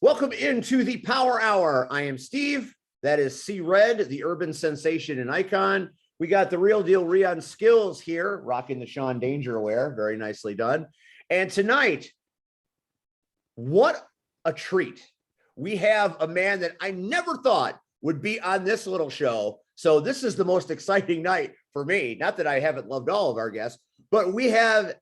Welcome into the Power Hour. I am Steve. That is C Red, the urban sensation and icon. We got the real deal Rion Skills here, rocking the Sean Danger wear. Very nicely done. And tonight, what a treat. We have a man that I never thought would be on this little show. So this is the most exciting night for me. Not that I haven't loved all of our guests, but we have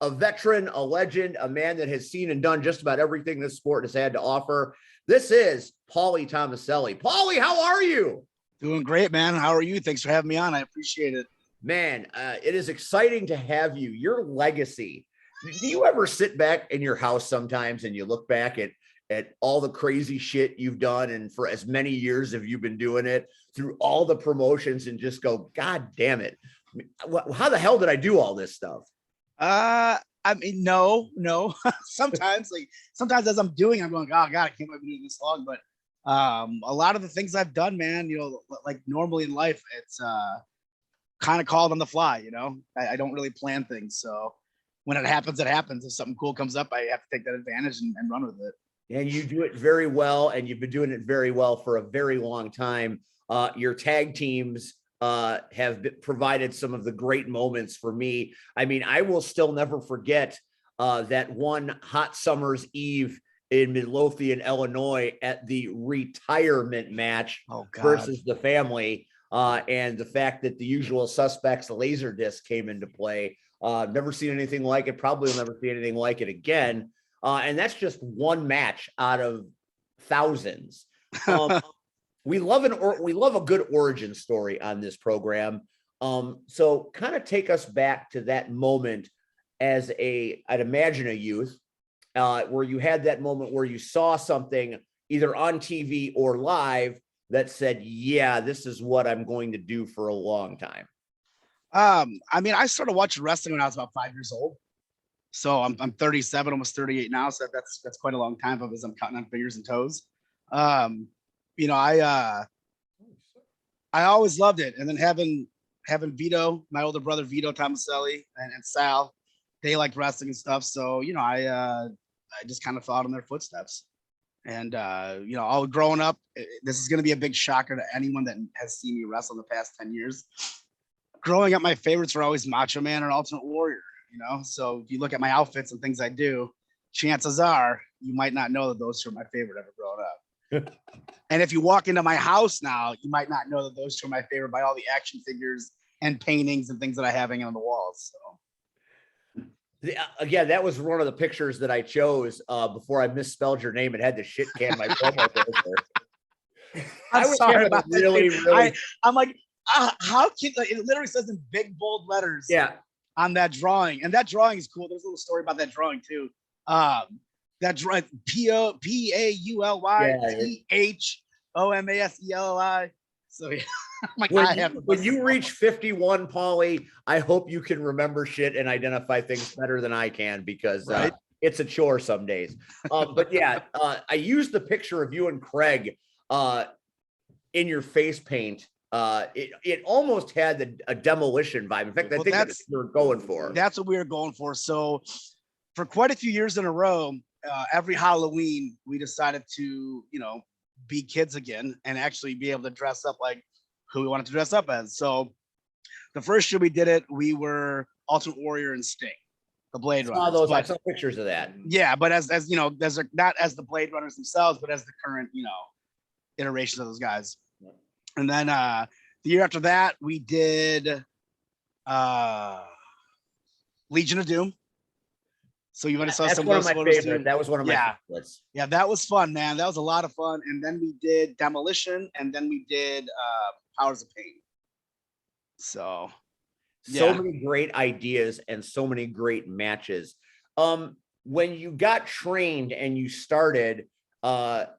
a veteran, a legend, a man that has seen and done just about everything this sport has had to offer. This is Pauly Thomaselli. Pauly, how are you? Doing great, man. How are you? Thanks for having me on. I appreciate it. Man, it is exciting to have you. Your legacy. Do you ever sit back in your house sometimes and you look back at all the crazy shit you've done, and for as many years have you been doing it through all the promotions, and just go, God damn it. How the hell did I do all this stuff? I mean, no. sometimes as I'm doing, I'm going, oh God, I can't believe I'm doing this long. But a lot of the things I've done, man, like normally in life, it's kind of called on the fly. I don't really plan things. So when it happens, it happens. If something cool comes up, I have to take that advantage and run with it. And you do it very well, and you've been doing it very well for a very long time. Your tag teams have provided some of the great moments for me. I mean, I will still never forget that one hot summer's eve in Midlothian, Illinois, at the retirement match versus the family, and the fact that the Usual Suspects laser disc came into play. Never seen anything like it. Probably will never see anything like it again. And that's just one match out of thousands. We love a good origin story on this program. So kind of take us back to that moment as I'd imagine a youth, where you had that moment where you saw something either on TV or live that said, yeah, this is what I'm going to do for a long time. I mean, I started watching wrestling when I was about 5 years old. So I'm 37, almost 38 now. So that's quite a long time because I'm counting on fingers and toes. I always loved it. And then having Vito, my older brother, Vito Thomaselli and Sal, they liked wrestling and stuff. So, I just kind of followed in their footsteps. And, all growing up, this is going to be a big shocker to anyone that has seen me wrestle in the past 10 years. Growing up, my favorites were always Macho Man and Ultimate Warrior. So if you look at my outfits and things I do, chances are you might not know that those two are my favorite ever growing up. And if you walk into my house now, you might not know that those two are my favorite by all the action figures and paintings and things that I have hanging on the walls. So again, that was one of the pictures that I chose before I misspelled your name and had to shit can my promo poster. I'm sorry about really. I'm like, how can it literally says in big bold letters? Yeah. On that drawing, and that drawing is cool. There's a little story about that drawing too. That drawing PAULY So yeah, when you reach 51, Pauly, I hope you can remember shit and identify things better than I can, because it's a chore some days. But yeah, I used the picture of you and Craig in your face paint. It almost had a demolition vibe. In fact, I think that's what we were going for. That's what we were going for. So for quite a few years in a row, every Halloween, we decided to, be kids again and actually be able to dress up like who we wanted to dress up as. So the first year we did it, we were Ultimate Warrior and Sting, the Blade Runners. I saw pictures of that. Yeah, but as not as the Blade Runners themselves, but as the current, iterations of those guys. And then the year after that, we did Legion of Doom. So you might have saw some of those photos too. That was one of my favorites. Yeah, that was fun, man. That was a lot of fun. And then we did Demolition, and then we did Powers of Pain. So many great ideas and so many great matches. When you got trained and you started,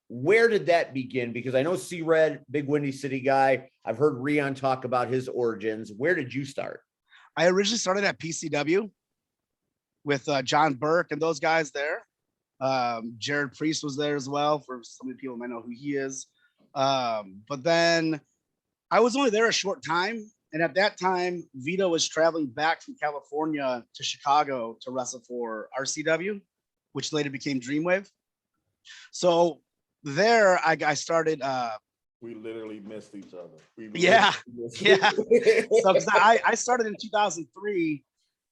where did that begin? Because I know C-Red, big Windy City guy. I've heard Rion talk about his origins. Where did you start? I originally started at PCW with John Burke and those guys there. Jared Priest was there as well. For so many people might know who he is. But then I was only there a short time. And at that time, Vito was traveling back from California to Chicago to wrestle for RCW, which later became Dreamwave. So there I started We literally missed each other. Yeah. So because I started in 2003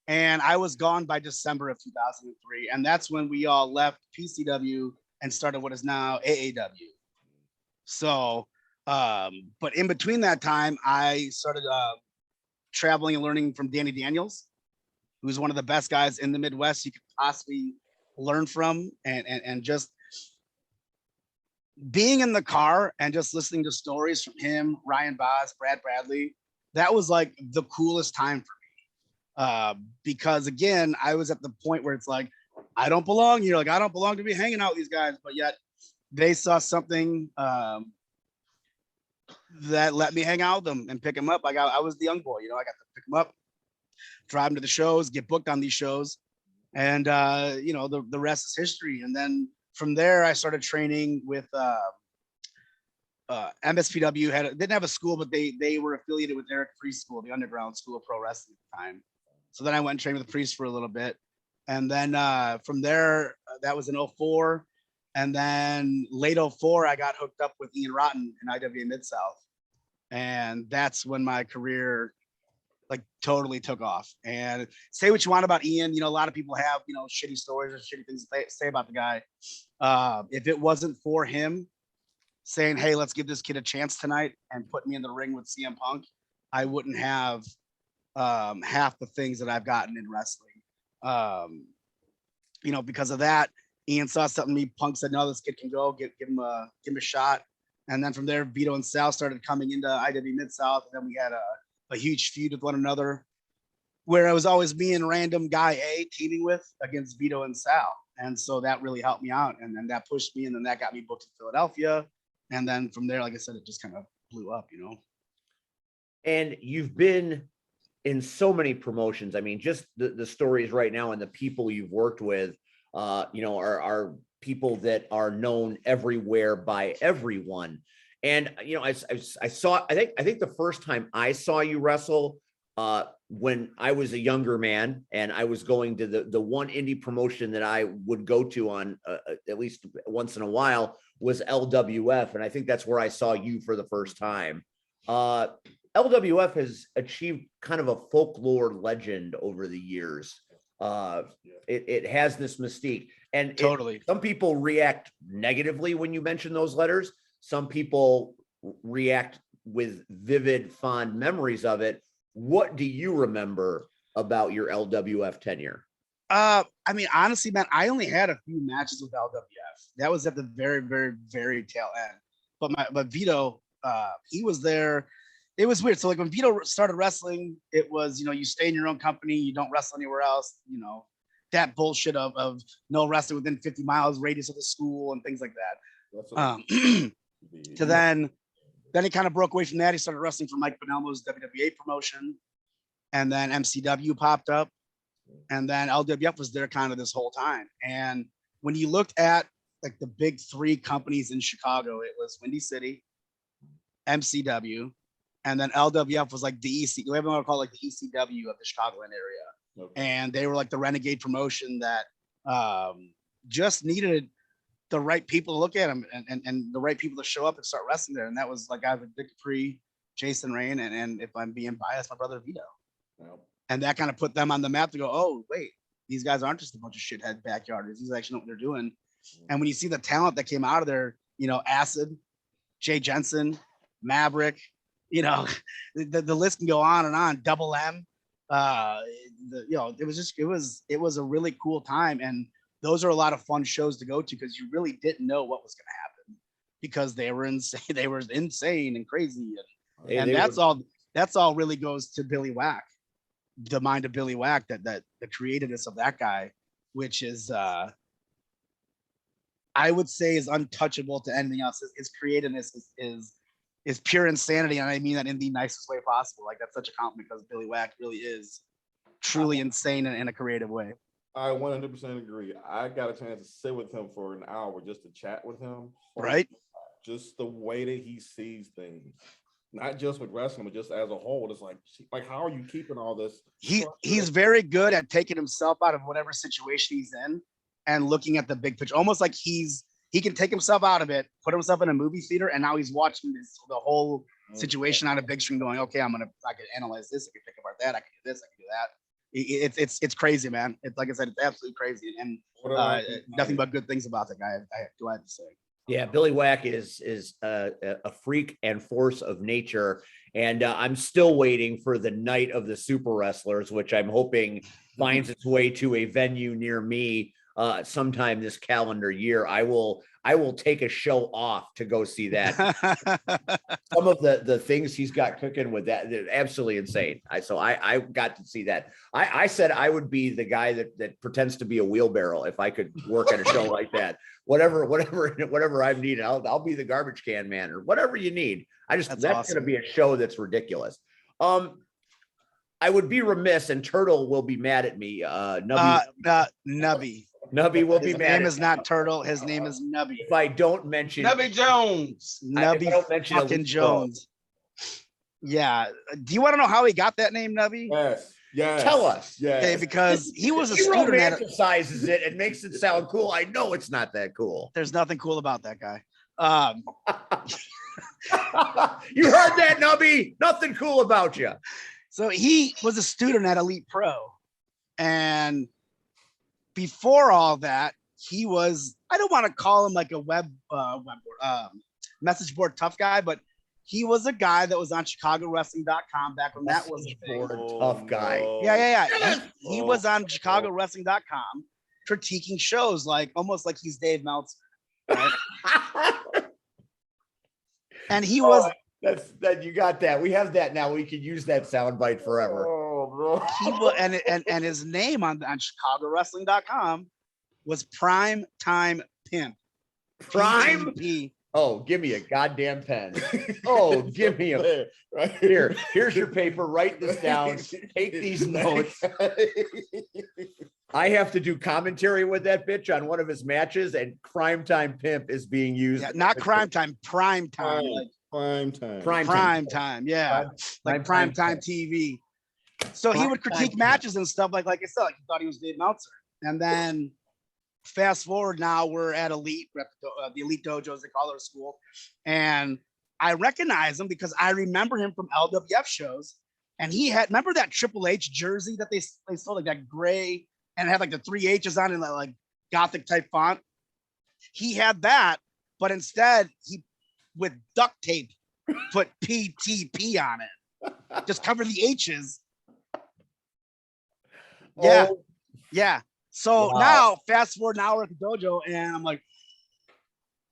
and I was gone by December of 2003. And that's when we all left PCW and started what is now AAW. So but in between that time, I started traveling and learning from Danny Daniels, who's one of the best guys in the Midwest you could possibly learn from, and just being in the car and just listening to stories from him, Ryan Boss, Brad Bradley. That was like the coolest time for me. Because again, I was at the point where it's like, I don't belong here. Like, I don't belong to be hanging out with these guys, but yet they saw something that let me hang out with them and pick them up. Like I was the young boy, I got to pick them up, drive them to the shows, get booked on these shows. And, the rest is history. And then from there, I started training with MSPW. Didn't have a school, but they were affiliated with Eric Priest School, the underground school of pro wrestling at the time. So then I went and trained with Priest for a little bit. And then from there, that was in 04. And then late 04, I got hooked up with Ian Rotten in IWA Mid-South. And that's when my career like totally took off. And say what you want about Ian, a lot of people have, shitty stories or shitty things to say about the guy. If it wasn't for him saying, hey, let's give this kid a chance tonight and put me in the ring with CM Punk, I wouldn't have half the things that I've gotten in wrestling. Because of that, Ian saw something in me. Punk said, no, this kid can go, give him a shot. And then from there, Vito and Sal started coming into IW Mid-South. And then we had a huge feud with one another, where it was always me and random guy A teaming with against Vito and Sal. And so that really helped me out. And then that pushed me. And then that got me booked in Philadelphia. And then from there, like I said, it just kind of blew up, And you've been in so many promotions. I mean, just the stories right now and the people you've worked with, are people that are known everywhere by everyone. And, I think the first time I saw you wrestle when I was a younger man and I was going to the one indie promotion that I would go to on at least once in a while was LWF. And I think that's where I saw you for the first time. LWF has achieved kind of a folklore legend over the years. It has this mystique, and totally. Some people react negatively when you mention those letters. Some people react with vivid, fond memories of it. What do you remember about your LWF tenure? Honestly, man, I only had a few matches with LWF. That was at the very, very, very tail end. But Vito, he was there. It was weird. So like when Vito started wrestling, it was, you stay in your own company, you don't wrestle anywhere else, that bullshit of no wrestling within 50 miles radius of the school and things like that. So then he kind of broke away from that. He started wrestling for Mike Bonelmo's WWA promotion. And then MCW popped up. And then LWF was there kind of this whole time. And when you looked at like the big three companies in Chicago, it was Windy City, MCW, and then LWF was like the EC, whatever you want to call it, like the ECW of the Chicagoland area. Okay. And they were like the renegade promotion that just needed the right people to look at them and the right people to show up and start wrestling there. And that was like guys like Dick Capri, Jason Rain, and if I'm being biased, my brother Vito. Yep. And that kind of put them on the map to go, oh, wait, these guys aren't just a bunch of shithead backyarders. These actually know what they're doing. And when you see the talent that came out of there, Acid, Jay Jensen, Maverick, the list can go on and on. Double M, it was a really cool time, and those are a lot of fun shows to go to because you really didn't know what was going to happen because they were insane. They were insane and crazy, and that's all really goes to Billy Wack, the mind of Billy Wack, that the creativeness of that guy, which is I would say is untouchable to anything else. His creativeness is pure insanity, and I mean that in the nicest way possible. Like that's such a compliment because Billy Wack really is truly insane in a creative way. I 100% agree. I got a chance to sit with him for an hour just to chat with him. Right. Just the way that he sees things, not just with wrestling, but just as a whole. It's like how are you keeping all this? He's very good at taking himself out of whatever situation he's in and looking at the big picture, almost like he's he can take himself out of it, put himself in a movie theater, and now he's watching the whole situation on a big screen going, okay, I can analyze this, I can think about that, I can do this, I can do that. It's crazy, man. It's like I said, it's absolutely crazy, and nothing but good things about the guy. I do have to say. Yeah, Billy Whack is a freak and force of nature, and I'm still waiting for the Night of the Super Wrestlers, which I'm hoping finds its way to a venue near me sometime this calendar year. I will take a show off to go see that. Some of the things he's got cooking with that, they're absolutely insane. I got to see that. I said I would be the guy that pretends to be a wheelbarrow if I could work at a show like that. Whatever I'm needing, I'll be the garbage can man or whatever you need. That's awesome. Going to be a show that's ridiculous. I would be remiss, and Turtle will be mad at me. Nubby. Nubby will be mad. His name is not Turtle. His name is Nubby. If I don't mention Nubby Jones. Nubby fucking Jones. Yeah. Do you want to know how he got that name, Nubby? Yes. Tell us. Yes. Okay, because he was a he student. Romanticizes it and makes it sound cool. I know it's not that cool. There's nothing cool about that guy. You heard that, Nubby? Nothing cool about you. So he was a student at Elite Pro, and before all that, he was, I don't want to call him like a message board tough guy, but he was a guy that was on ChicagoWrestling.com back when that was a thing. Tough guy. Yeah. He was on ChicagoWrestling.com critiquing shows almost like he's Dave Meltzer. Right? And he was. That you got that. We have that now. We can use that soundbite forever. He was, and his name on ChicagoWrestling.com was Prime Time Pimp. Prime PTP. Oh, give me a goddamn pen. Oh, give me a here's your paper. Write this down. Take these notes. I have to do commentary with that bitch on one of his matches, and Crime Time Pimp is being used. Yeah, not Crime Time, Prime Time. Prime time. Prime time, yeah. Like prime time TV. So he would critique matches and stuff like I said, like he thought he was Dave Meltzer. And then fast forward, now we're at Elite, the Elite Dojos, they call their school. And I recognize him because I remember him from LWF shows. And he had, remember that Triple H jersey that they sold, like that gray, and it had like the 3 H's on it, like Gothic type font. He had that, but instead he, with duct tape, put PTP on it. Just cover the H's. Yeah. Oh. Yeah. So now, fast forward an hour at the dojo, and I'm like,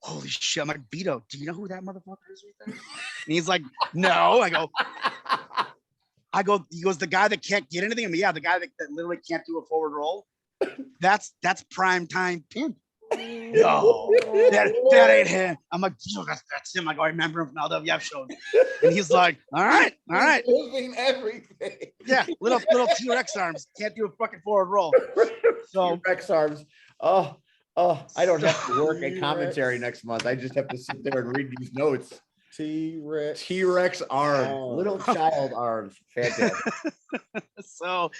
holy shit. I'm like, Vito, do you know who that motherfucker is right there? And he's like, no. I go, he goes, the guy that can't get anything? I mean, yeah, the guy that literally can't do a forward roll. That's Prime Time Pimp. No, that ain't him. I'm like, that's him. I remember him from LWF shows. And he's like, all right. Losing everything. Yeah, little T-Rex arms. Can't do a fucking forward roll. So T-Rex arms. Oh, I don't have to work at commentary next month. I just have to sit there and read these notes. T-Rex arms. Little child arms. Fantastic. So,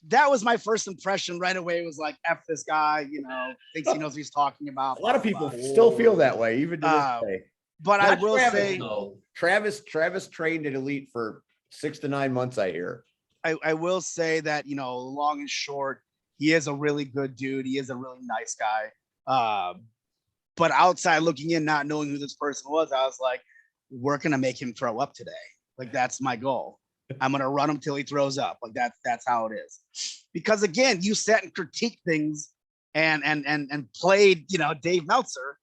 that was my first impression right away. It was like, F this guy, thinks he knows what he's talking about. A lot of people still feel that way, even to this day. But I will say, Travis trained at Elite for 6 to 9 months, I hear. I will say that, long and short, he is a really good dude. He is a really nice guy. But outside looking in, not knowing who this person was, I was like, we're going to make him throw up today. Like, that's my goal. I'm going to run him till he throws up. Like that's how it is. Because again, you sat and critiqued things and played, Dave Meltzer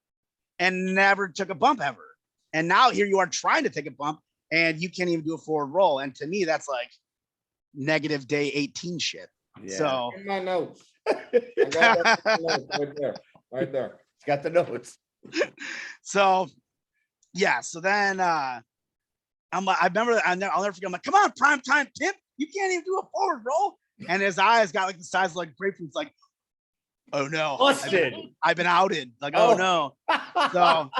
and never took a bump ever. And now here you are trying to take a bump and you can't even do a forward roll. And to me, that's like negative day 18 shit. Yeah. So in my notes. I got that right there. It's got the notes. So yeah. So then, I remember, I'll never forget. I'm like, come on, Prime Time Pimp. You can't even do a forward roll. And his eyes got like the size of like grapefruits, like, oh no. Busted. I've been outed. Like, oh no. So,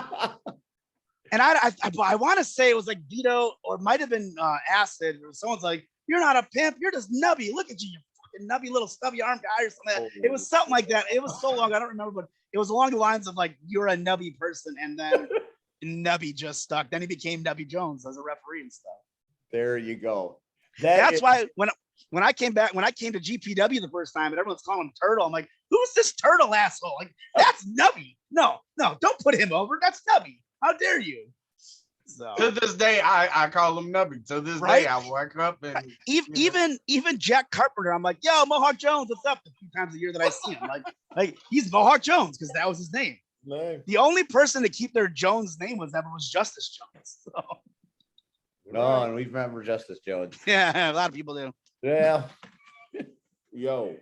and I want to say it was like Vito, or it might have been Acid, or someone's like, you're not a pimp. You're just nubby. Look at you, you fucking nubby little stubby arm guy or something. It was something like that. It was so long, I don't remember, but it was along the lines of like, you're a nubby person. And then Nubby just stuck. Then he became Nubby Jones as a referee and stuff. There you go. That's why when I came to GPW the first time and everyone's calling him Turtle, I'm like, who's this Turtle asshole? Like, that's Nubby. No, don't put him over. That's Nubby. How dare you? So to this day, I call him Nubby. To this day, I wake up and even Jack Carpenter, I'm like, yo, Mohawk Jones, what's up? A few times a year that I see him, like he's Mohawk Jones because that was his name. Name. The only person to keep their Jones name was Justice Jones. So. No, and we remember Justice Jones. Yeah, a lot of people do. Yeah. Yo.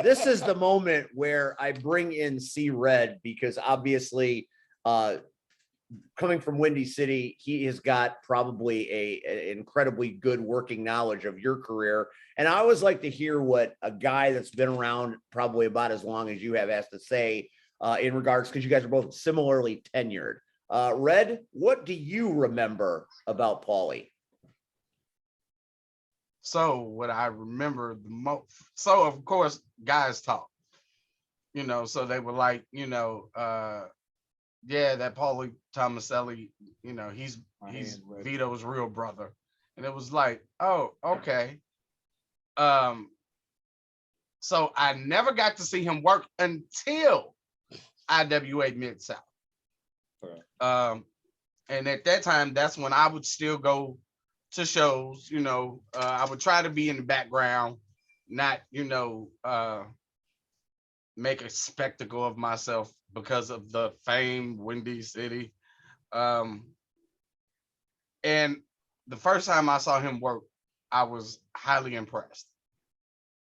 This is the moment where I bring in C Red because obviously coming from Windy City, he has got probably an incredibly good working knowledge of your career. And I always like to hear what a guy that's been around probably about as long as you have has to say in regards, because you guys are both similarly tenured. Red, what do you remember about Pauly? so what I remember the most. So of course, guys talk. So they were like, yeah, that Pauly Thomaselli, he's Vito's real brother. And it was like, oh, okay. So I never got to see him work until IWA Mid-South. Okay. And at that time, that's when I would still go to shows, I would try to be in the background, not, make a spectacle of myself because of the fame, Windy City. And the first time I saw him work, I was highly impressed.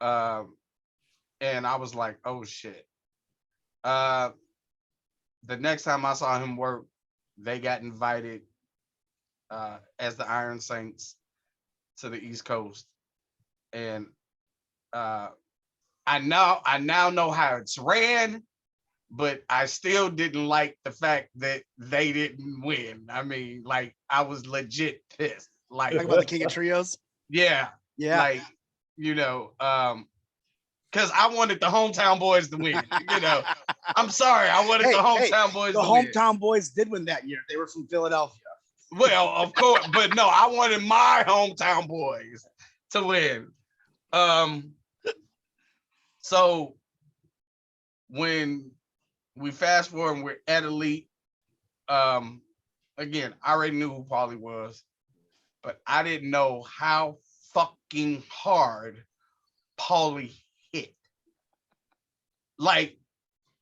And I was like, oh shit. The next time I saw him work, they got invited as the Iron Saints to the East Coast. And I now know how it's ran, but I still didn't like the fact that they didn't win. I mean, like, I was legit pissed. Like, Talking about the King of Trios. yeah. Yeah. Like, because I wanted the hometown boys to win. I'm sorry, I wanted the hometown boys to win. The hometown boys did win that year. They were from Philadelphia. Well, of course, but no, I wanted my hometown boys to win. So when we fast forward and we're at Elite, again, I already knew who Pauly was, but I didn't know how fucking hard Pauly hit. Like,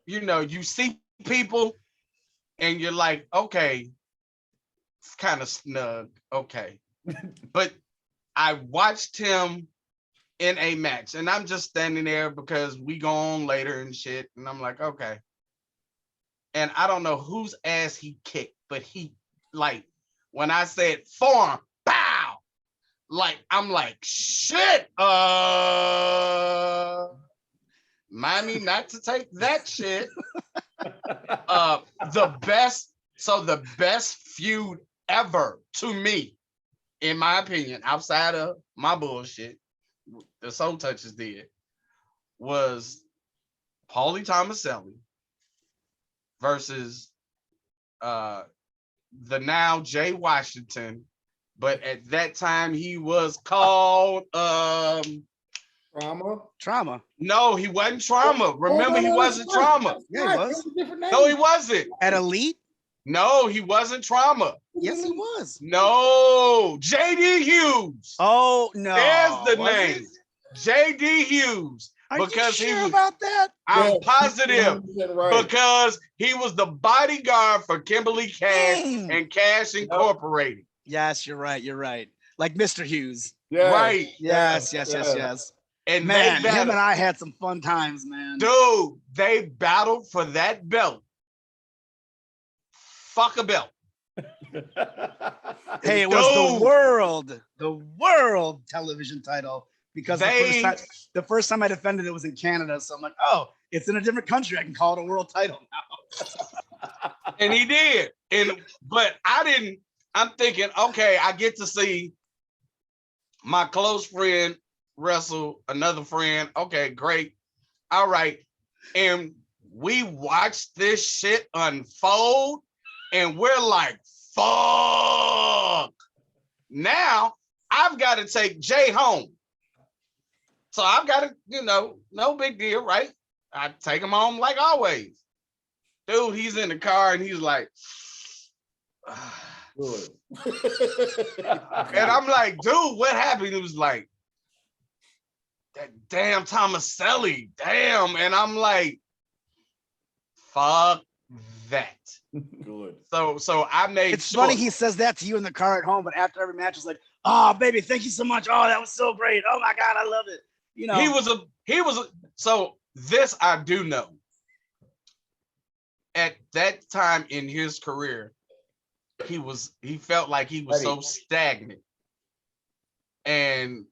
you see people and you're like, okay, it's kind of snug, okay. But I watched him in a match and I'm just standing there because we go on later and shit. And I'm like, okay. And I don't know whose ass he kicked, but he, like, when I said form, pow, like, I'm like, shit, mind me not to take that shit. The best feud ever to me, in my opinion, outside of my bullshit, the Soul Touchers did, was Pauly Thomaselli versus the now Jay Washington, but at that time he was called Trauma. No, he wasn't Trauma. Remember, he wasn't Trauma. Yeah, he was. No, he wasn't. At Elite? No, he wasn't Trauma. Yes, he was. No, JD Hughes. Oh no. There's the name. JD Hughes. Are because you he sure was, about that? I'm positive right. because he was the bodyguard for Kimberly Cash and Cash Incorporated. Yes, you're right. You're right. Like Mr. Hughes. Yeah. Right. Yes. And man, him and I had some fun times, man. Dude, they battled for that belt. Fuck a belt. Hey, it was the world television title, because the first time I defended it was in Canada. So I'm like, oh, it's in a different country. I can call it a world title now. And he did. But I didn't. I'm thinking, okay, I get to see My close friend wrestled another friend. Okay, great. All right. And we watched this shit unfold, and we're like, fuck. Now I've got to take Jay home. So I've got to, no big deal, right? I take him home like always. Dude, he's in the car and he's like, Good. and I'm like, dude, what happened? It was like, that damn Thomaselli, damn. And I'm like, fuck that. Good. So I made It's sure. funny he says that to you in the car at home, but after every match, it's like, oh, baby, thank you so much. Oh, that was so great. Oh my God, I love it. So this I do know. At that time in his career, he felt like he was so stagnant. And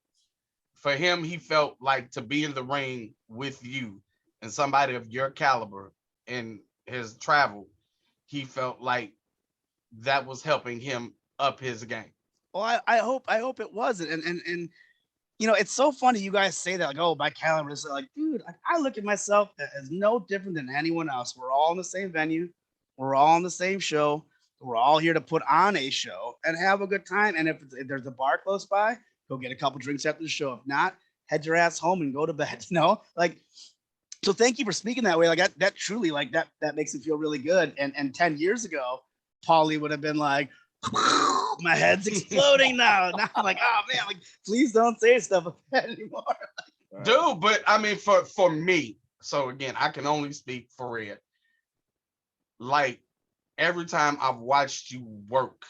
for him, he felt like to be in the ring with you and somebody of your caliber in his travel, he felt like that was helping him up his game. Well, I hope it wasn't. And it's so funny you guys say that, like, oh, my caliber is like, dude, I look at myself as no different than anyone else. We're all in the same venue. We're all on the same show. We're all here to put on a show and have a good time. And if there's a bar close by, go get a couple drinks after the show. If not, head your ass home and go to bed. Like, so thank you for speaking that way. Like that truly, like that makes me feel really good. And 10 years ago, Pauly would have been like, my head's exploding now. Now I'm like, oh man, like please don't say stuff like that anymore. Dude, but I mean, for me, so again, I can only speak for Red. Like every time I've watched you work,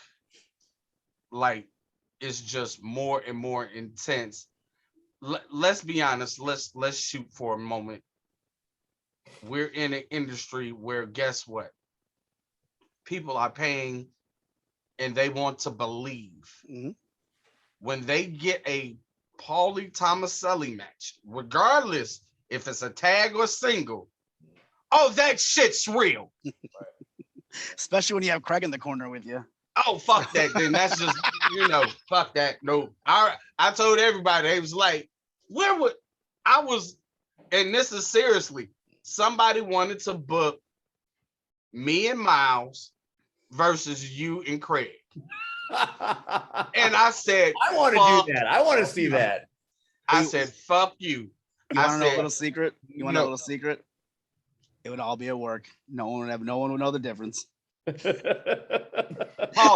like it's just more and more intense. Let's be honest. Let's shoot for a moment. We're in an industry where, guess what? People are paying and they want to believe. Mm-hmm. When they get a Pauly Thomaselli match, regardless if it's a tag or single, oh, that shit's real. Especially when you have Craig in the corner with you. Oh, fuck that. Then that's just, fuck that. No. I told everybody, they was like, and this is seriously, somebody wanted to book me and Miles versus you and Craig. And I said, I want to do that. I want to see that. I said, fuck you. You want to know a little secret? You want to know a little secret? It would all be at work. No one would know the difference.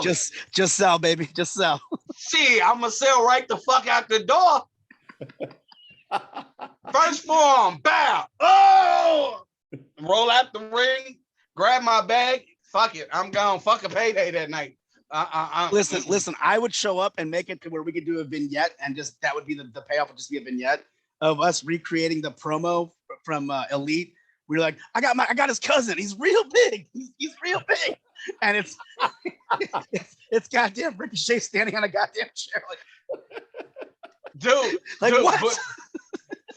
Just sell, baby. Just sell. See, I'm gonna sell right the fuck out the door. First form, bow. Oh, roll out the ring, grab my bag. Fuck it, I'm gone. Fuck a payday that night. Listen. I would show up and make it to where we could do a vignette, and just that would be the payoff. Would just be a vignette of us recreating the promo from Elite. We were like, I got his cousin. He's real big. He's real big, and it's goddamn Ricochet standing on a goddamn chair, like, dude. What?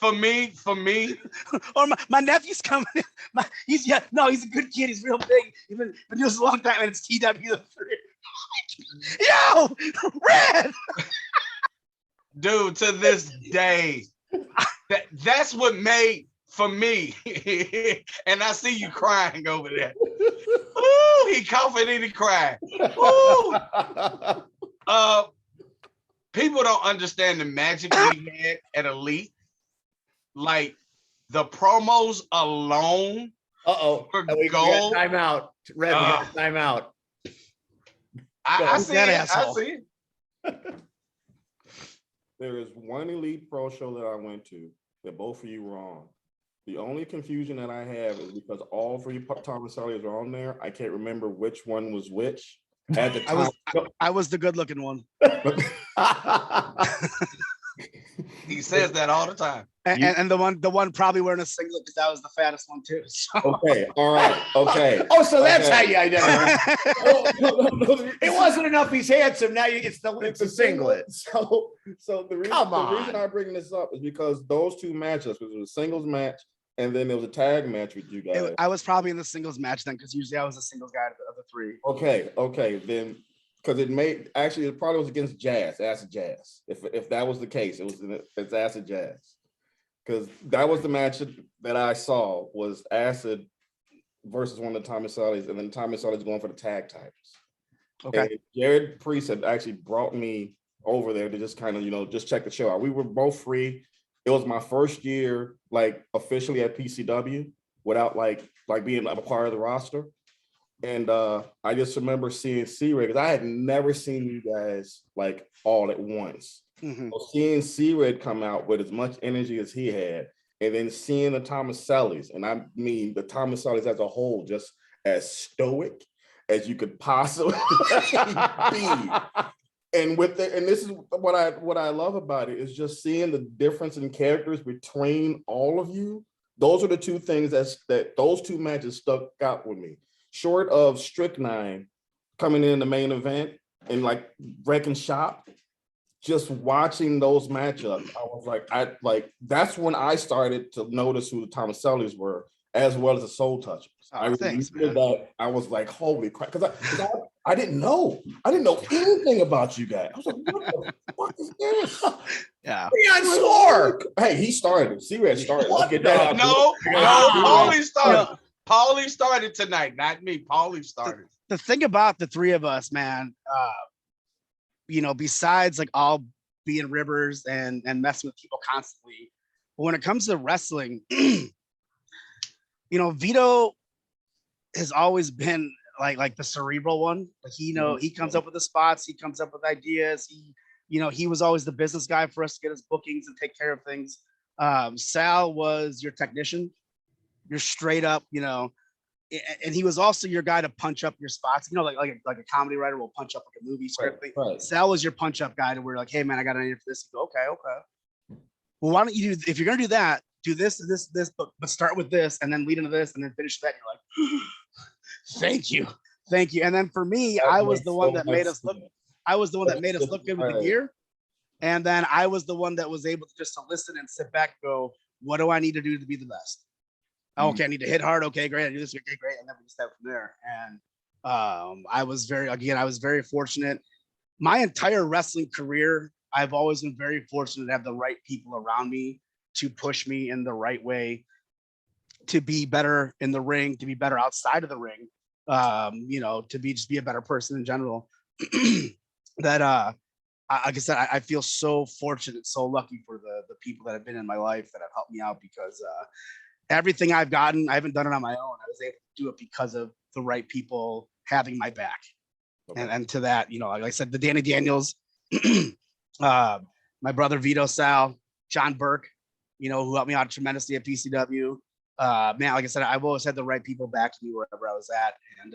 For me, or my nephew's coming in. He's a good kid. He's real big. He's been doing this a long time, and it's TW3. Yo, Red. Dude, to this day, that's what made for me. And I see you crying over there. Ooh, he coughing and he crying. Ooh. People don't understand the magic we had at Elite. Like the promos alone. We got time out. Red, we got time out. I see it. There is one Elite Pro show that I went to that both of you were on. The only confusion that I have is because all three Thomasellis are on there. I can't remember which one was which. At the time, I was the good-looking one. He says that all the time. And the one probably wearing a singlet because that was the fattest one too. So. Okay, all right, okay. Oh, so that's how you identify. It wasn't enough. He's handsome. Now it's a singlet. So the reason I bring this up is because those two matches, because it was a singles match and then there was a tag match with you guys. I was probably in the singles match then because usually I was the singles guy of the three. Okay. Then because it probably was against Jazz, Acid Jazz. If that was the case, it's Acid Jazz. Because that was the match that I saw was Acid versus one of the Thomasellis, and then Thomaselli's going for the tag titles. Okay. And Jared Priest had actually brought me over there to just kind of, just check the show out. We were both free. It was my first year, like officially at PCW without like being a part of the roster. And I just remember seeing C-Red because I had never seen you guys like all at once. Mm-hmm. So seeing C-Red come out with as much energy as he had, and then seeing the Thomasellis, and I mean the Thomasellis as a whole, just as stoic as you could possibly be. And this is what I love about it is just seeing the difference in characters between all of you. Those are the two things that those two matches stuck out with me. Short of Strychnine coming in the main event and like wrecking shop, just watching those matchups, I was like, that's when I started to notice who the Thomasellis were, as well as the Soul Touchers. Thanks, that I was like, holy crap, because I didn't know anything about you guys. I was like, what the fuck is this? Yeah. Beyond score. Hey, he started. C-Red started. Let's get that out. No, Pauly started. Pauly started tonight, not me. Pauly started. The thing about the three of us, man, besides like all being ribbers and messing with people constantly, but when it comes to wrestling, Vito has always been like the cerebral one. Like he comes up with the spots, he comes up with ideas. He was always the business guy for us to get his bookings and take care of things. Sal was your technician. You're straight up, and he was also your guy to punch up your spots. Like a comedy writer will punch up like a movie script. Right. Sal was your punch up guy to where like, hey man, I got an idea for this. You go, okay. Well, why don't you if you're gonna do that, do this, but start with this and then lead into this and then finish that. You're like, thank you. And then for me, I was the one that made us look. I was the one that made us look good with the gear. And then I was the one that was able to just listen and sit back and go, what do I need to do to be the best? Okay, I need to hit hard. Okay, great. I do this. Okay, great. And then we step from there. And I was very fortunate. My entire wrestling career, I've always been very fortunate to have the right people around me to push me in the right way, to be better in the ring, to be better outside of the ring, to be a better person in general. That like I said, I feel so fortunate, so lucky for the people that have been in my life that have helped me out, because everything I've gotten, I haven't done it on my own. I was able to do it because of the right people having my back. Okay. And to that, like I said, the Danny Daniels, my brother Vito, Sal, John Burke, who helped me out tremendously at PCW. Man, like I said, I've always had the right people backing me wherever I was at. And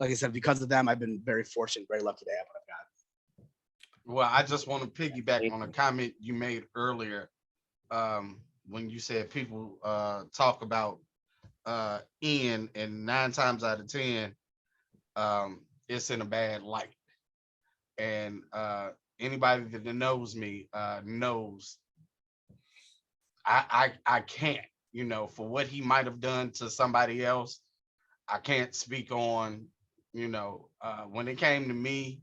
like I said, because of them, I've been very fortunate, very lucky to have what I've got. Well, I just want to piggyback on a comment you made earlier. When you said people talk about Ian, and 9 times out of 10, it's in a bad light. And anybody that knows me knows I can't, for what he might have done to somebody else, I can't speak on, when it came to me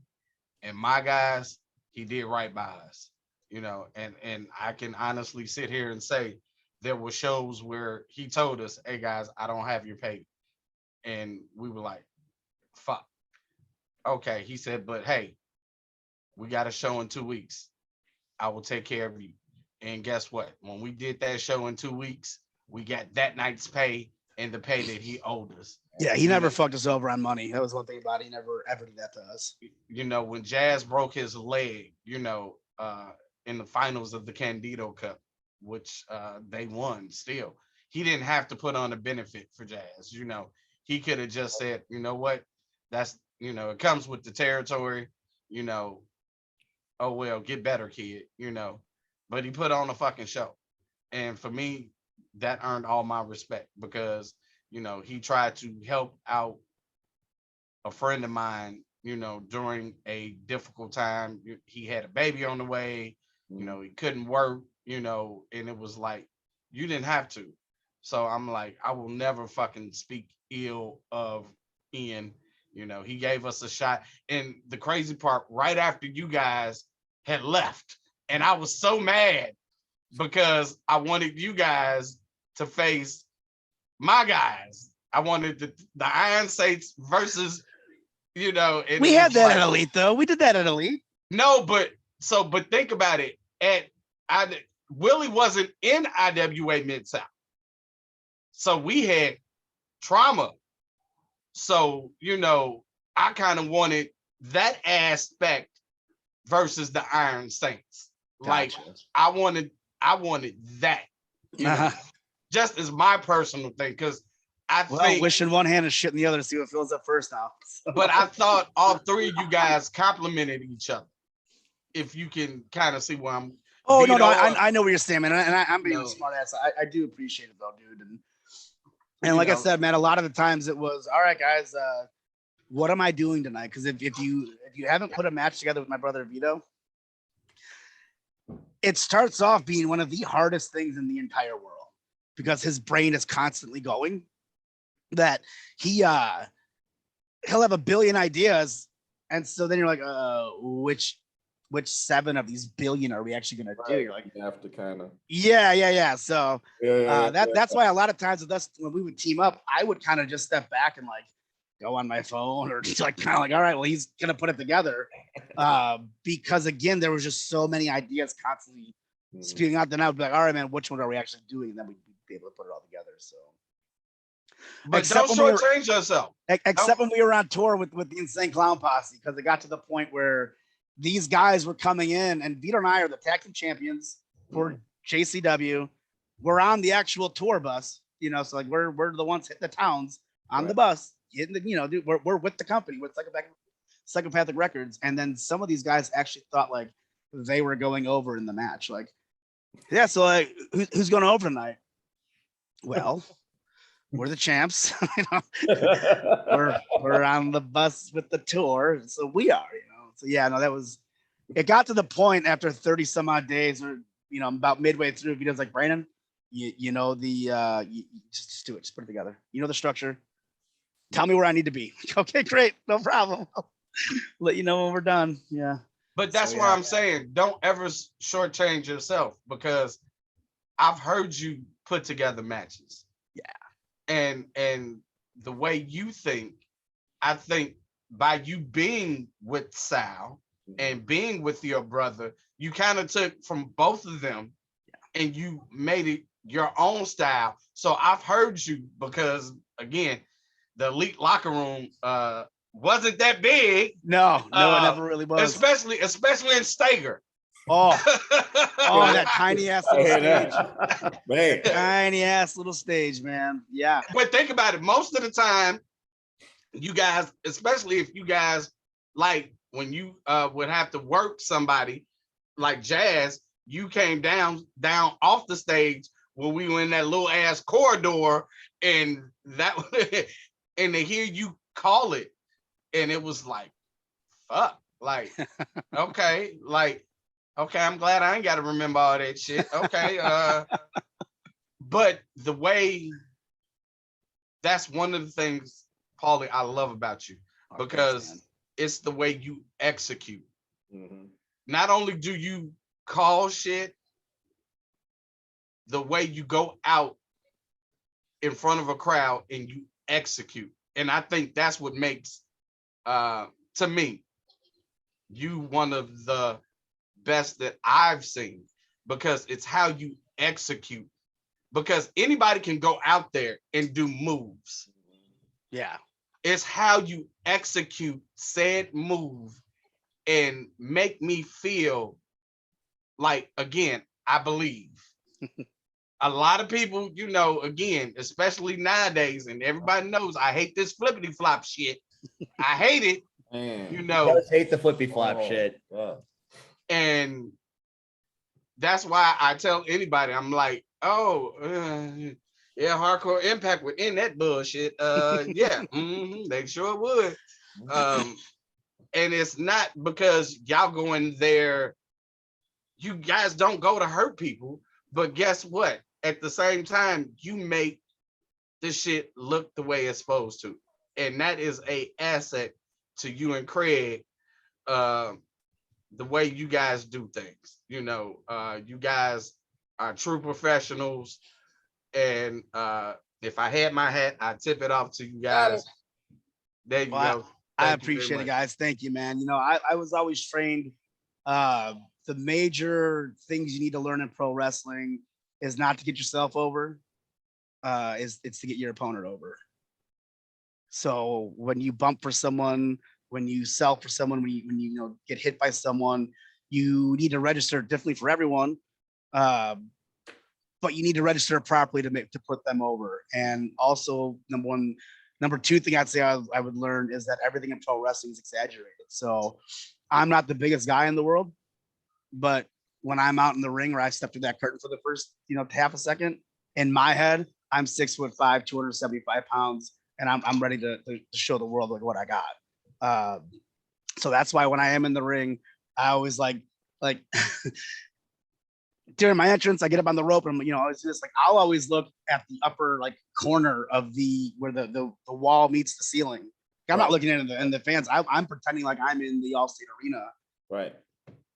and my guys, he did right by us. And I can honestly sit here and say there were shows where he told us, hey guys, I don't have your pay. And we were like, fuck. Okay. He said, but hey, we got a show in 2 weeks. I will take care of you. And guess what? When we did that show in 2 weeks, we got that night's pay and the pay that he owed us. Yeah, he never fucked us over on money. That was one thing about it. He never ever did that to us. When Jazz broke his leg, in the finals of the Candido Cup, which they won still, he didn't have to put on a benefit for Jazz. He could have just said, you know what, that's, it comes with the territory, oh, well, get better, kid, but he put on a fucking show. And for me, that earned all my respect, because, he tried to help out a friend of mine, during a difficult time. He had a baby on the way, he couldn't work, and it was like, you didn't have to. So I'm like, I will never fucking speak ill of Ian You know, he gave us a shot. And the crazy part, right after you guys had left, and I was so mad because I wanted you guys to face my guys. I wanted the Iron Saints versus, you know. And We had that at Elite, though. We did that at Elite. No, but think about it. Willie wasn't in IWA Mid-South. So we had trauma. So, you know, I kind of wanted that aspect versus the Iron Saints. Like I wanted that, you know, just as my personal thing. Cause I think wishing one hand and shit in the other to see what fills up first now. But I thought all three of you guys complimented each other. If you can kind of see where I'm. Oh, no, I know where you're saying, man. And I'm being a smart ass. I do appreciate it though, dude. And like I said, man, a lot of the times it was, all right, guys, what am I doing tonight? Because if you haven't put a match together with my brother Vito, it starts off being one of the hardest things in the entire world because his brain is constantly going. That he'll have a billion ideas, and so then you're like, which 7 of these billion are we actually gonna do? You're like, you have to kind of yeah. So that's why a lot of times with us when we would team up, I would kind of just step back and like go on my phone or just like kind of like, all right, well, he's gonna put it together. Because again, there was just so many ideas constantly spewing out. Then I would be like, all right, man, which one are we actually doing? And then we'd be able to put it all together. So but except don't shortchange yourself. Except when we were on tour with the Insane Clown Posse, because it got to the point where these guys were coming in, and Vito and I are the tag team champions for JCW. We're on the actual tour bus, you know, so like we're the ones hitting the towns on the bus, getting the, you know, dude, we're with the company with Psychopathic Records, and then some of these guys actually thought like they were going over in the match, like, yeah, so like who's going over tonight? Well, we're the champs. You know? we're on the bus with the tour, so we are, you know. So yeah, no, it got to the point after 30 some odd days, or you know, about midway through, Vito's like, Brandon, you know you just do it, just put it together. You know the structure. Tell me where I need to be. Okay, great, no problem. I'll let you know when we're done. Yeah. But that's why I'm saying don't ever shortchange yourself, because I've heard you put together matches. Yeah. And the way you think, I think by you being with Sal and being with your brother, you kind of took from both of them and you made it your own style. So I've heard you, because again, the Elite locker room wasn't that big. No, it never really was. Especially in Stager. Oh, that tiny ass little stage. Man. Tiny ass little stage, man. Yeah. But think about it. Most of the time, you guys, especially if you guys like when you would have to work somebody like Jazz, you came down off the stage when we were in that little ass corridor, and that and to hear you call it, and it was like, fuck, like, okay, like, okay, I'm glad I ain't got to remember all that shit. Okay, but the way, that's one of the things, Pauly, I love about you, because it's the way you execute. Mm-hmm. Not only do you call shit, the way you go out in front of a crowd and you execute. And I think that's what makes, to me, you one of the best that I've seen, because it's how you execute. Because anybody can go out there and do moves. Yeah. It's how you execute said move and make me feel like, again, I believe. A lot of people, you know, again, especially nowadays, and everybody knows I hate this flippity flop shit. I hate it. Man. You know, I hate the flippy flop shit. And that's why I tell anybody, I'm like, oh, yeah, Hardcore Impact would end that bullshit. Yeah, they sure would. And it's not because y'all go in there, you guys don't go to hurt people, but guess what? At the same time, you make this shit look the way it's supposed to. and that is a asset to you and Craig. The way you guys do things, you guys are true professionals, and if I had my hat, I'd tip it off to you guys. There you go. I appreciate it, guys. Thank you, man. I was always trained. The major things you need to learn in pro wrestling is not to get yourself over. It's to get your opponent over. So when you bump for someone, when you sell for someone, when you get hit by someone, you need to register differently for everyone. But you need to register properly to put them over. And also, number two thing I'd say I would learn is that everything in pro wrestling is exaggerated. So I'm not the biggest guy in the world, but when I'm out in the ring or I step through that curtain for the first, half a second, in my head, I'm 6'5", 275 pounds, and I'm ready to show the world like what I got. So that's why when I am in the ring, I always like during my entrance, I get up on the rope and it's just like I'll always look at the upper corner of where the wall meets the ceiling. I'm not looking in the fans. I'm pretending like I'm in the Allstate Arena. Right.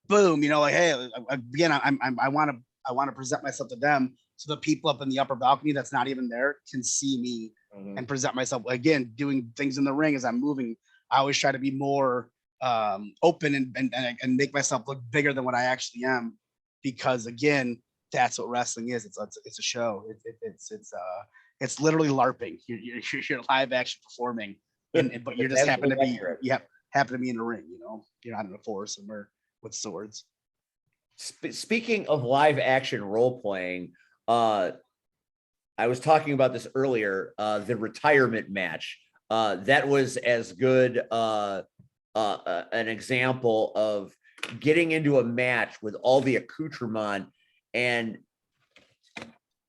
Boom. Hey, again, I want to present myself to them so the people up in the upper balcony that's not even there can see me and present myself again, doing things in the ring as I'm moving. I always try to be more open and make myself look bigger than what I actually am, because again, that's what wrestling is. It's a show. It's literally LARPing. You're live action performing, but you just happen to be in the ring. You're not in a forest somewhere with swords. Speaking of live action role playing, I was talking about this earlier. The retirement match. That was as good an example of getting into a match with all the accoutrement, and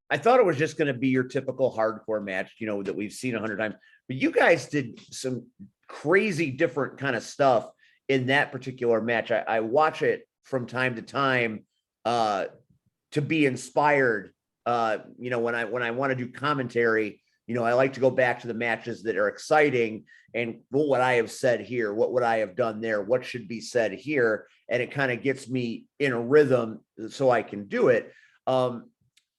I thought it was just going to be your typical hardcore match, that we've seen 100 times. But you guys did some crazy different kind of stuff in that particular match. I watch it from time to time to be inspired. When I want to do commentary, I like to go back to the matches that are exciting and what would I have said here? What would I have done there? What should be said here? And it kind of gets me in a rhythm so I can do it.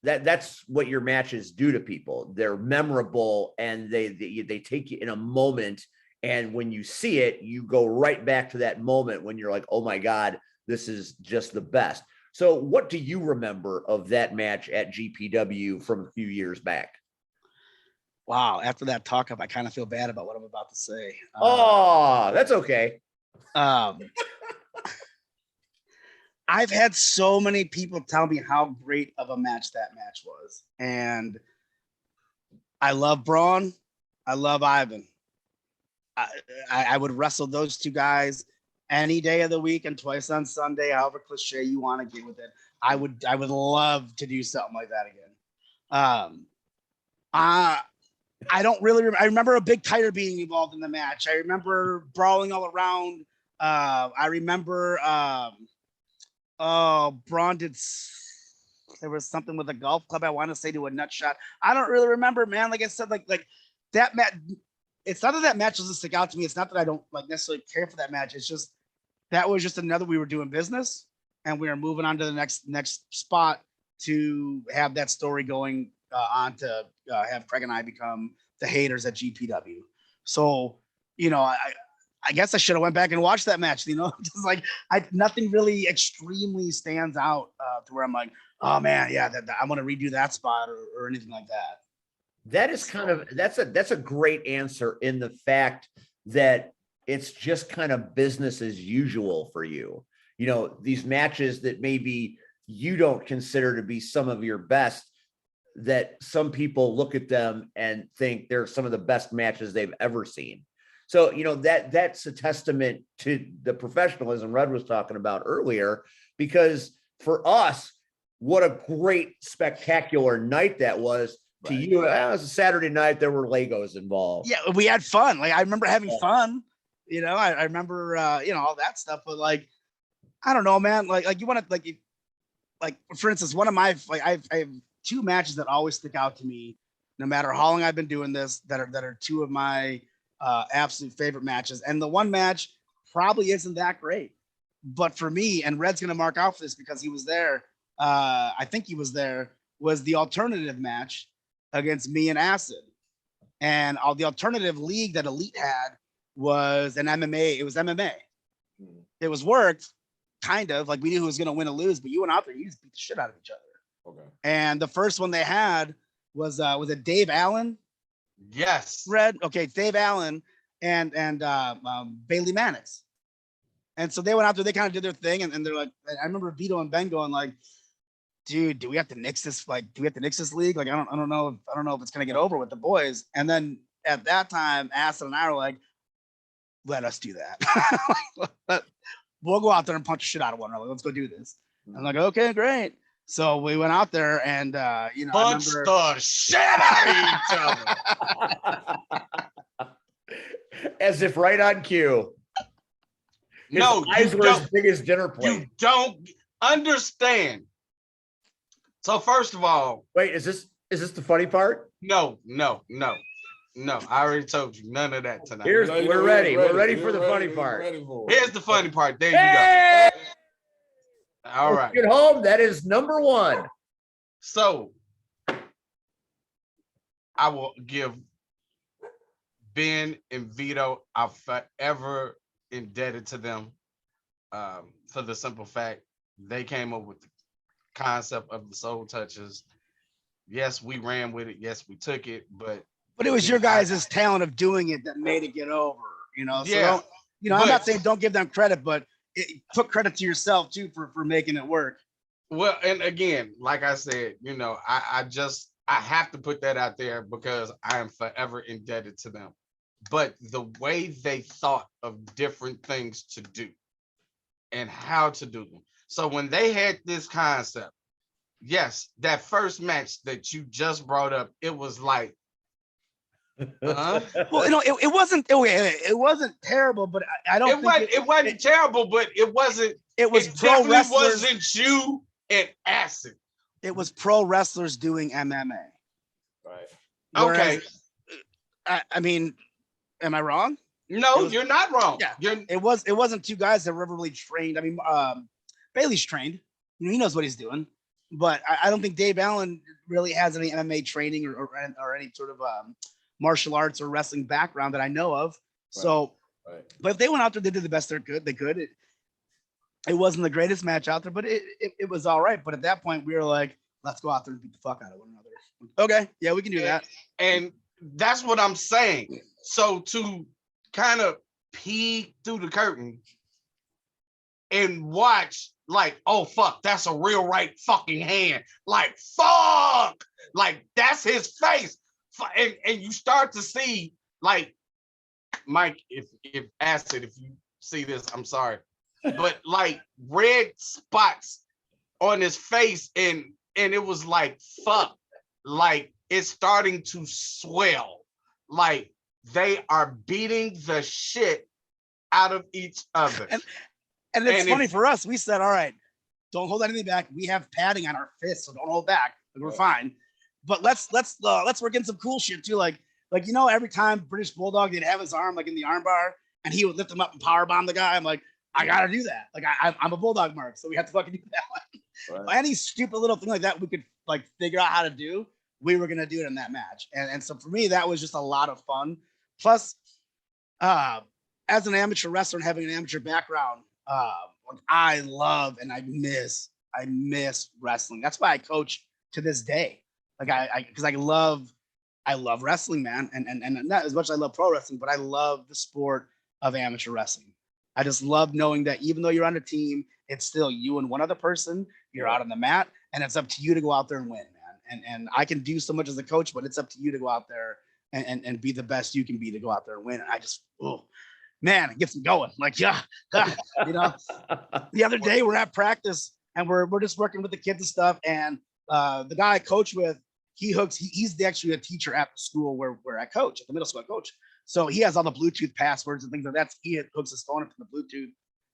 That's what your matches do to people. They're memorable and they take you in a moment. And when you see it, you go right back to that moment when you're like, oh my God, this is just the best. So what do you remember of that match at GPW from a few years back? Wow. After that talk up, I kind of feel bad about what I'm about to say. That's okay. I've had so many people tell me how great of a match that match was. And I love Braun. I love Ivan. I would wrestle those two guys any day of the week and twice on Sunday, however cliche you want to get with it. I would love to do something like that again. I don't really remember. I remember a big tire being involved in the match. I remember brawling all around. I remember Braun did. There was something with a golf club, I want to say, to a nut shot. I don't really remember, man. Like I said, like that match. It's not that match doesn't stick out to me. It's not that I don't necessarily care for that match. It's just that was just another. We were doing business, and we were moving on to the next spot to have that story going on to have Craig and I become the haters at GPW. So I guess I should have went back and watched that match. Just like nothing really extremely stands out to where I'm like, oh man, yeah, I want to redo that spot or anything like that. That is that's a great answer in the fact that it's just kind of business as usual for you. These matches that maybe you don't consider to be some of your best, that some people look at them and think they're some of the best matches they've ever seen. So, that's a testament to the professionalism Red was talking about earlier, because for us, what a great, spectacular night that was. To you, it was a Saturday night. There were Legos involved. Yeah, we had fun. Like I remember having fun. I remember all that stuff. But I don't know, man. Like you want to like for instance, one of my I have two matches that always stick out to me, no matter how long I've been doing this. That are two of my absolute favorite matches. And the one match probably isn't that great, but for me, and Red's gonna mark out for this because he was there. I think he was there. Was the alternative match against me and Acid, and all the alternative league that Elite had was an MMA. It was MMA. It was worked, kind of like we knew who was gonna win or lose, but you went out there, you just beat the shit out of each other. Okay. And the first one they had was it Dave Allen? Yes. Red. Okay, Dave Allen and Bailey Mannix. And so they went out there, they kind of did their thing, and they're like, I remember Vito and Ben going like, dude, do we have to nix this? Like, do we have to nix this league? Like, I don't know if it's gonna get over with the boys. And then at that time, Acid and I were like, let us do that. We'll go out there and punch the shit out of one another. Let's go do this. I'm like, okay, great. So we went out there and punch the shit out of each other. As if right on cue. His No, eyes were as big as dinner plate. You don't understand. So first of all, wait, is this the funny part? No. I already told you none of that tonight. We're ready. We're ready for the funny part. Here's the funny part. There you go. All right. Get home. That is number one. So I will give Ben and Vito, I'm forever indebted to them for the simple fact they came up with the concept of the soul touches. Yes, we ran with it. Yes, we took it, but it was your guys' talent of doing it that made it get over, So yeah. I'm not saying don't give them credit, but it took credit to yourself too for making it work. Well, and again, like I said, I have to put that out there because I am forever indebted to them. But the way they thought of different things to do and how to do them. So when they had this concept, yes, that first match that you just brought up, it was like, well, it wasn't terrible, but I don't think it wasn't terrible, but it wasn't. It was it pro definitely wrestlers. wasn't you and Acid. It was pro wrestlers doing MMA. Right. Okay. I mean, am I wrong? No, you're not wrong. Yeah, it wasn't two guys that were ever really trained. I mean, Bailey's trained. He knows what he's doing. But I don't think Dave Allen really has any MMA training or any sort of martial arts or wrestling background that I know of. Right. So, but if they went out there, they did the best they could. It wasn't the greatest match out there, but it was all right. But at that point, we were like, let's go out there and beat the fuck out of one another. Okay, yeah, we can do that. And that's what I'm saying. So to kind of peek through the curtain and watch, like, oh fuck, that's a real right fucking hand. Like, fuck, like that's his face. And you start to see, like, Mike, if Acid, if you see this, I'm sorry, but like red spots on his face, and it was like, fuck, like it's starting to swell. Like they are beating the shit out of each other. And it's funny for us. We said, all right, don't hold anything back. We have padding on our fists, so don't hold back. We're fine. But let's work in some cool shit too. Like every time British Bulldog, they'd have his arm like in the arm bar, and he would lift him up and power bomb the guy. I'm like, I gotta do that. Like I'm a Bulldog mark, so we have to fucking do that one. Right. Any stupid little thing like that we could like figure out how to do, we were gonna do it in that match. And so for me, that was just a lot of fun. Plus, as an amateur wrestler and having an amateur background, I love and I miss wrestling. That's why I coach to this day. Like because I love wrestling, man. And not as much as I love pro wrestling, but I love the sport of amateur wrestling. I just love knowing that even though you're on a team, it's still you and one other person. You're out on the mat, and it's up to you to go out there and win, man. And I can do so much as a coach, but it's up to you to go out there and be the best you can be to go out there and win. And I just, man, it gets me going. Like, the other day we're at practice and we're just working with the kids and stuff. And the guy I coach with, he's actually a teacher at the school where I coach, at the middle school I coach. So he has all the Bluetooth passwords and things like that. He hooks his phone up to the Bluetooth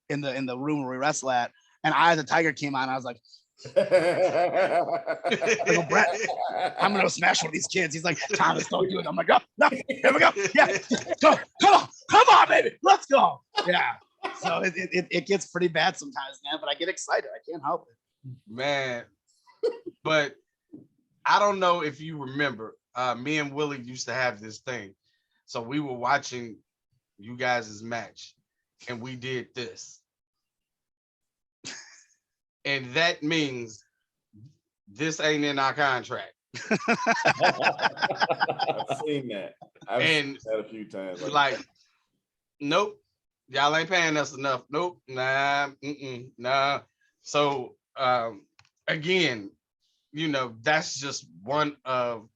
in the room where we wrestle at. And Eye of the Tiger came on. I was like, I go, Brett, I'm gonna smash one of these kids. He's like, Thomas, don't do it. I'm like, oh, no, here we go. Yeah, go, come on, baby, let's go. Yeah. So it gets pretty bad sometimes, man. But I get excited. I can't help it. Man, but I don't know if you remember. Me and Willie used to have this thing. So we were watching you guys' match, and we did this. And that means this ain't in our contract. I've seen that. I've seen that a few times. Like, nope, y'all ain't paying us enough. Nope, nah, nah. So again, you know, that's just one of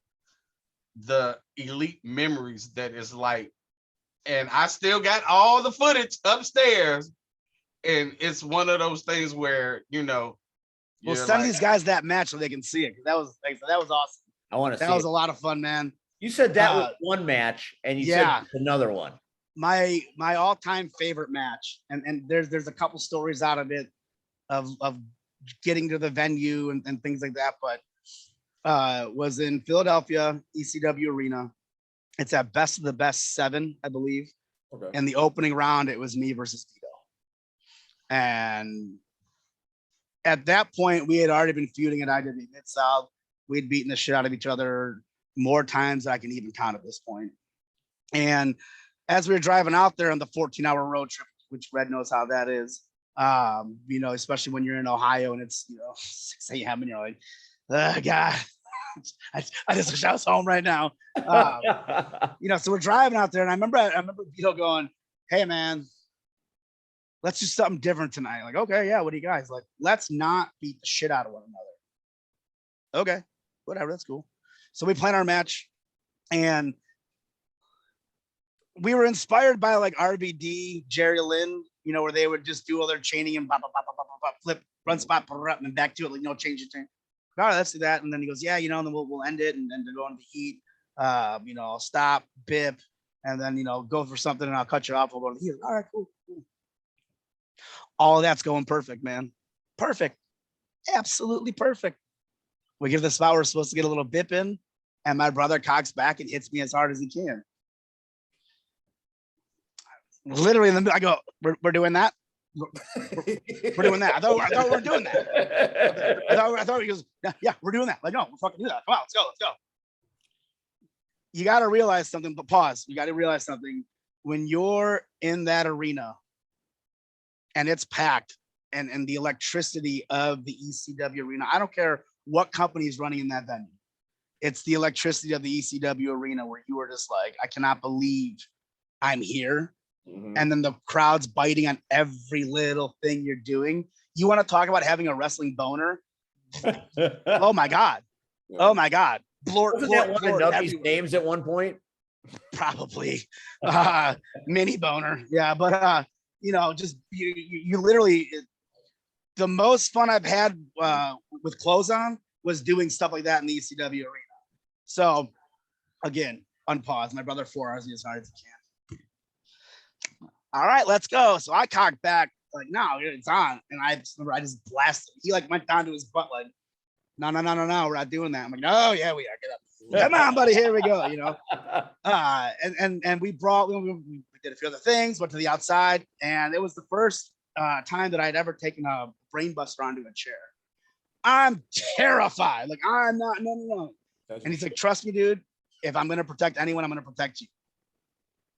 the elite memories that is like, and I still got all the footage upstairs. And it's one of those things where, you know, we'll send these guys that match so they can see it. That was awesome. I want to see that was it. a lot of fun, man. You said that was one match, and you said another one. My all-time favorite match, and there's a couple stories out of it of getting to the venue and things like that, but was in Philadelphia, ECW Arena. It's at Best of the Best 7, I believe. Okay. And the opening round, it was me versus Vito. And at that point, we had already been feuding at IW Mid-South. We'd beaten the shit out of each other more times than I can even count at this point. And as we were driving out there on the 14-hour road trip, which Red knows how that is, you know, especially when you're in Ohio and it's, you know, 6 a.m. and you're like, oh, God, I just wish I was home right now. You know, so we're driving out there, and I remember Vito going, hey, man, let's do something different tonight. Like, okay, yeah, what do you guys like? Let's not beat the shit out of one another. Okay, whatever, that's cool. So we plan our match, and we were inspired by like RVD, Jerry Lynn, you know, where they would just do all their chaining and flip, run spot, and then back to it, like, you know, change. All right, let's do that. And then he goes, yeah, you know, and then we'll end it and then go into the heat. You know, I'll stop, bip, and then, you know, go for something and I'll cut you off. We'll go to the heat. All right, cool. All of that's going perfect, man. Perfect. Absolutely perfect. We give the spot we're supposed to get a little bip in, and my brother cocks back and hits me as hard as he can. Literally, I go, we're doing that? We're doing that. I thought we were doing that. I thought he goes, yeah, we're doing that. Like, no, we'll fucking do that. Come on, let's go. You got to realize something, but pause. You got to realize something. When you're in that arena and it's packed and the electricity of the ECW arena, I don't care what company is running in that venue. It's the electricity of the ECW arena where you are just like, I cannot believe I'm here. Mm-hmm. And then the crowd's biting on every little thing you're doing. You want to talk about having a wrestling boner? Oh my God. Oh my God. Wasn't that one of Nuffy's names at one point? Probably. Mini boner. Yeah, but you know, just you literally, the most fun I've had with clothes on was doing stuff like that in the ECW arena. So again, unpause. My brother 4 hours as hard as he can. All right, let's go. So I cocked back, like, no, it's on. And I just blasted. He like went down to his butt, like, no, we're not doing that. I'm like, oh yeah, we are. Get up. Come on, buddy, here we go. You know. And we did a few other things, went to the outside, and it was the first time that I'd ever taken a brain buster onto a chair. I'm terrified. Like, I'm not, no. And he's like, trust me, dude, if I'm gonna protect anyone, I'm gonna protect you.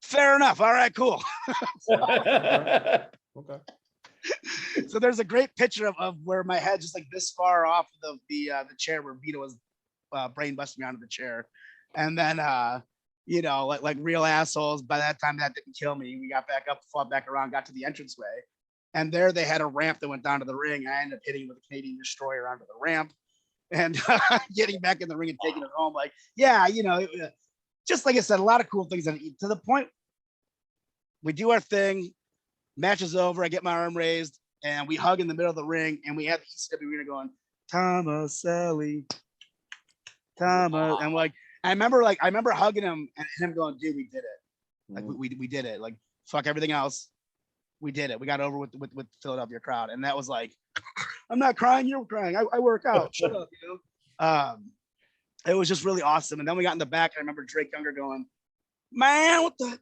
Fair enough. All right, cool. Okay. So there's a great picture of where my head just like this far off of the chair where Vito was brain busting me onto the chair. And then you know, like real assholes, by that time that didn't kill me. We got back up, fought back around, got to the entranceway. And there they had a ramp that went down to the ring. I ended up hitting with a Canadian Destroyer onto the ramp and getting back in the ring and taking it home. Like, yeah, you know, just like I said, a lot of cool things. And to the point, we do our thing, match is over, I get my arm raised, and we hug in the middle of the ring, and we have the ECW arena going, Thomaselli, Thomas. And like, I remember hugging him and him going, dude, we did it. Like, we did it. Like, fuck everything else. We did it. We got over with the Philadelphia crowd. And that was like, I'm not crying. You're crying. I work out. Shut up, you know. It was just really awesome. And then we got in the back. I remember Drake Younger going, man, what the?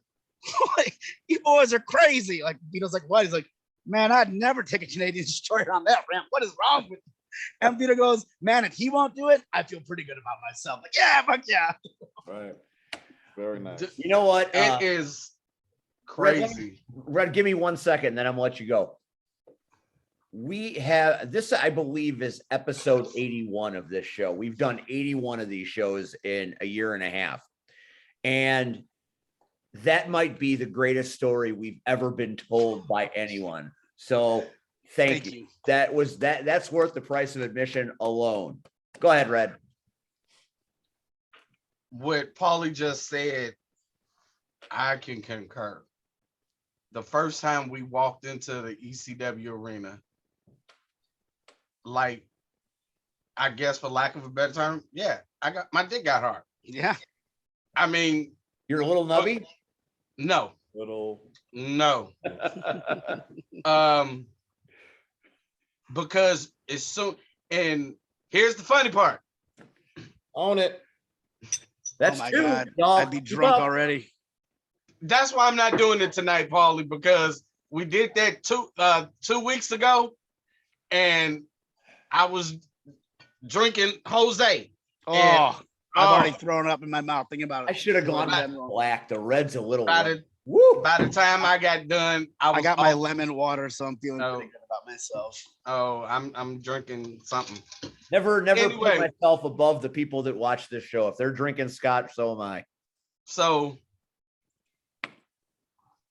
Like, you boys are crazy. Like, Vito's like, what? He's like, man, I'd never take a Canadian destroyer on that ramp. What is wrong with you? And Vito goes, man, if he won't do it, I feel pretty good about myself. Like, yeah, fuck yeah. Right. Very nice. You know what? It is crazy. Red, give me 1 second, then I'm gonna let you go. We have this, I believe, is episode 81 of this show. We've done 81 of these shows in a year and a half. And that might be the greatest story we've ever been told by anyone. So thank you. That's worth the price of admission alone. Go ahead, Red. What Pauly just said, I can concur. The first time we walked into the ECW arena, like, I guess for lack of a better term, yeah, my dick got hard. Yeah. I mean, You're a little nubby? no. Little. No. Because it's so, and here's the funny part. Own it. That's oh my true. God. Y'all, I'd be drunk already. That's why I'm not doing it tonight, Paulie, because we did that 2 weeks ago, and I was drinking Jose. Oh, I've already thrown up in my mouth thinking about it. I should have gone black. The red's a little By the time I got done, I got my lemon water, so I'm feeling pretty good about myself. Oh, I'm drinking something. Never Anyway. put myself above the people that watch this show. If they're drinking scotch, so am I. So,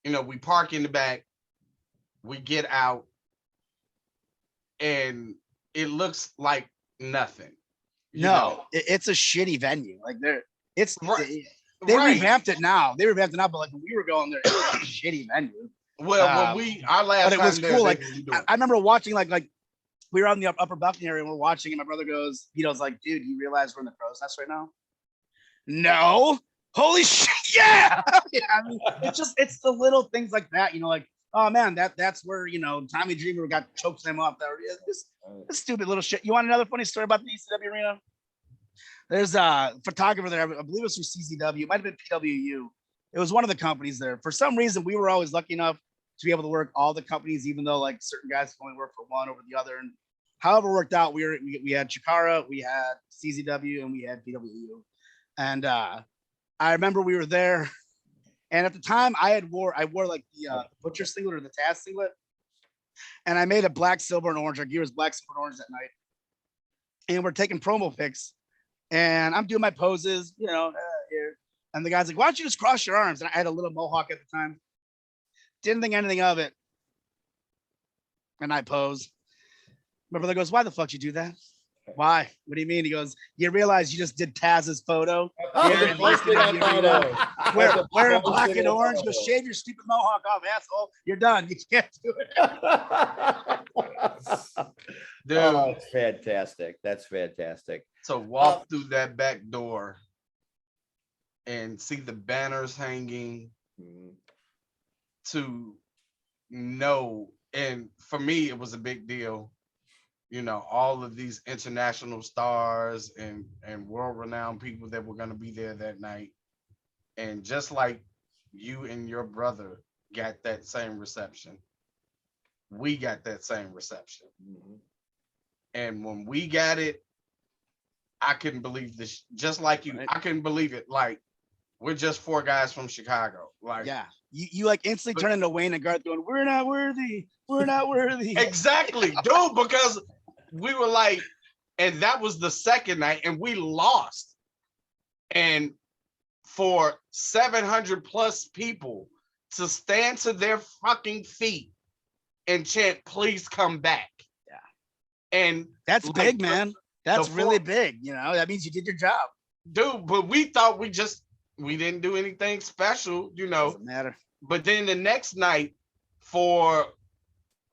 we park in the back, we get out, and it looks like nothing. It's a shitty venue. Like Right. they revamped it now. But like when we were going there, it was a shitty venue. Well, our last but it time was there, cool. they Like didn't do it. I remember watching like we were on the upper balcony area and we're watching, and my brother goes, Vito's like, dude, you realize we're in the crow's nest right now? No. Holy shit, yeah. Yeah, I mean, it's the little things like that, like, oh man, that's where Tommy Dreamer got chokeslam off there. This stupid little shit. You want another funny story about the ECW arena? There's a photographer there, I believe it was from CZW, it might have been PWU. It was one of the companies there. For some reason, we were always lucky enough to be able to work all the companies, even though like certain guys only work for one over the other. And however it worked out, we had Chikara, we had CZW, and we had PWU. And I remember we were there, and at the time I wore like the Butcher singlet or the Taz singlet, and I made a black, silver, and orange. Our gear was black, silver, and orange that night, and we're taking promo pics, and I'm doing my poses, and the guy's like, "Why don't you just cross your arms?" And I had a little mohawk at the time, didn't think anything of it, and I pose. My brother goes, "Why the fuck you do that?" Why? What do you mean? He goes, "You realize you just did Taz's photo? Wearing black and orange. Go shave your stupid mohawk off, asshole. You're done. You can't do it." Dude, oh, that's fantastic. That's fantastic. to walk through that back door and see the banners hanging, to know, and for me, it was a big deal. All of these international stars and world-renowned people that were going to be there that night. And just like you and your brother got that same reception, we got that same reception. Mm-hmm. And when we got it, I couldn't believe this. Just like you, I couldn't believe it. Like, we're just four guys from Chicago. Like, yeah, you like instantly turn into Wayne and Garth going, "We're not worthy. We're not worthy." Exactly, dude, because we were like, and that was the second night, and we lost. And for 700 plus people to stand to their fucking feet and chant, "Please come back." Yeah. And that's like, big, man. That's really big. That means you did your job. Dude, but we thought we didn't do anything special, Doesn't matter. But then the next night, for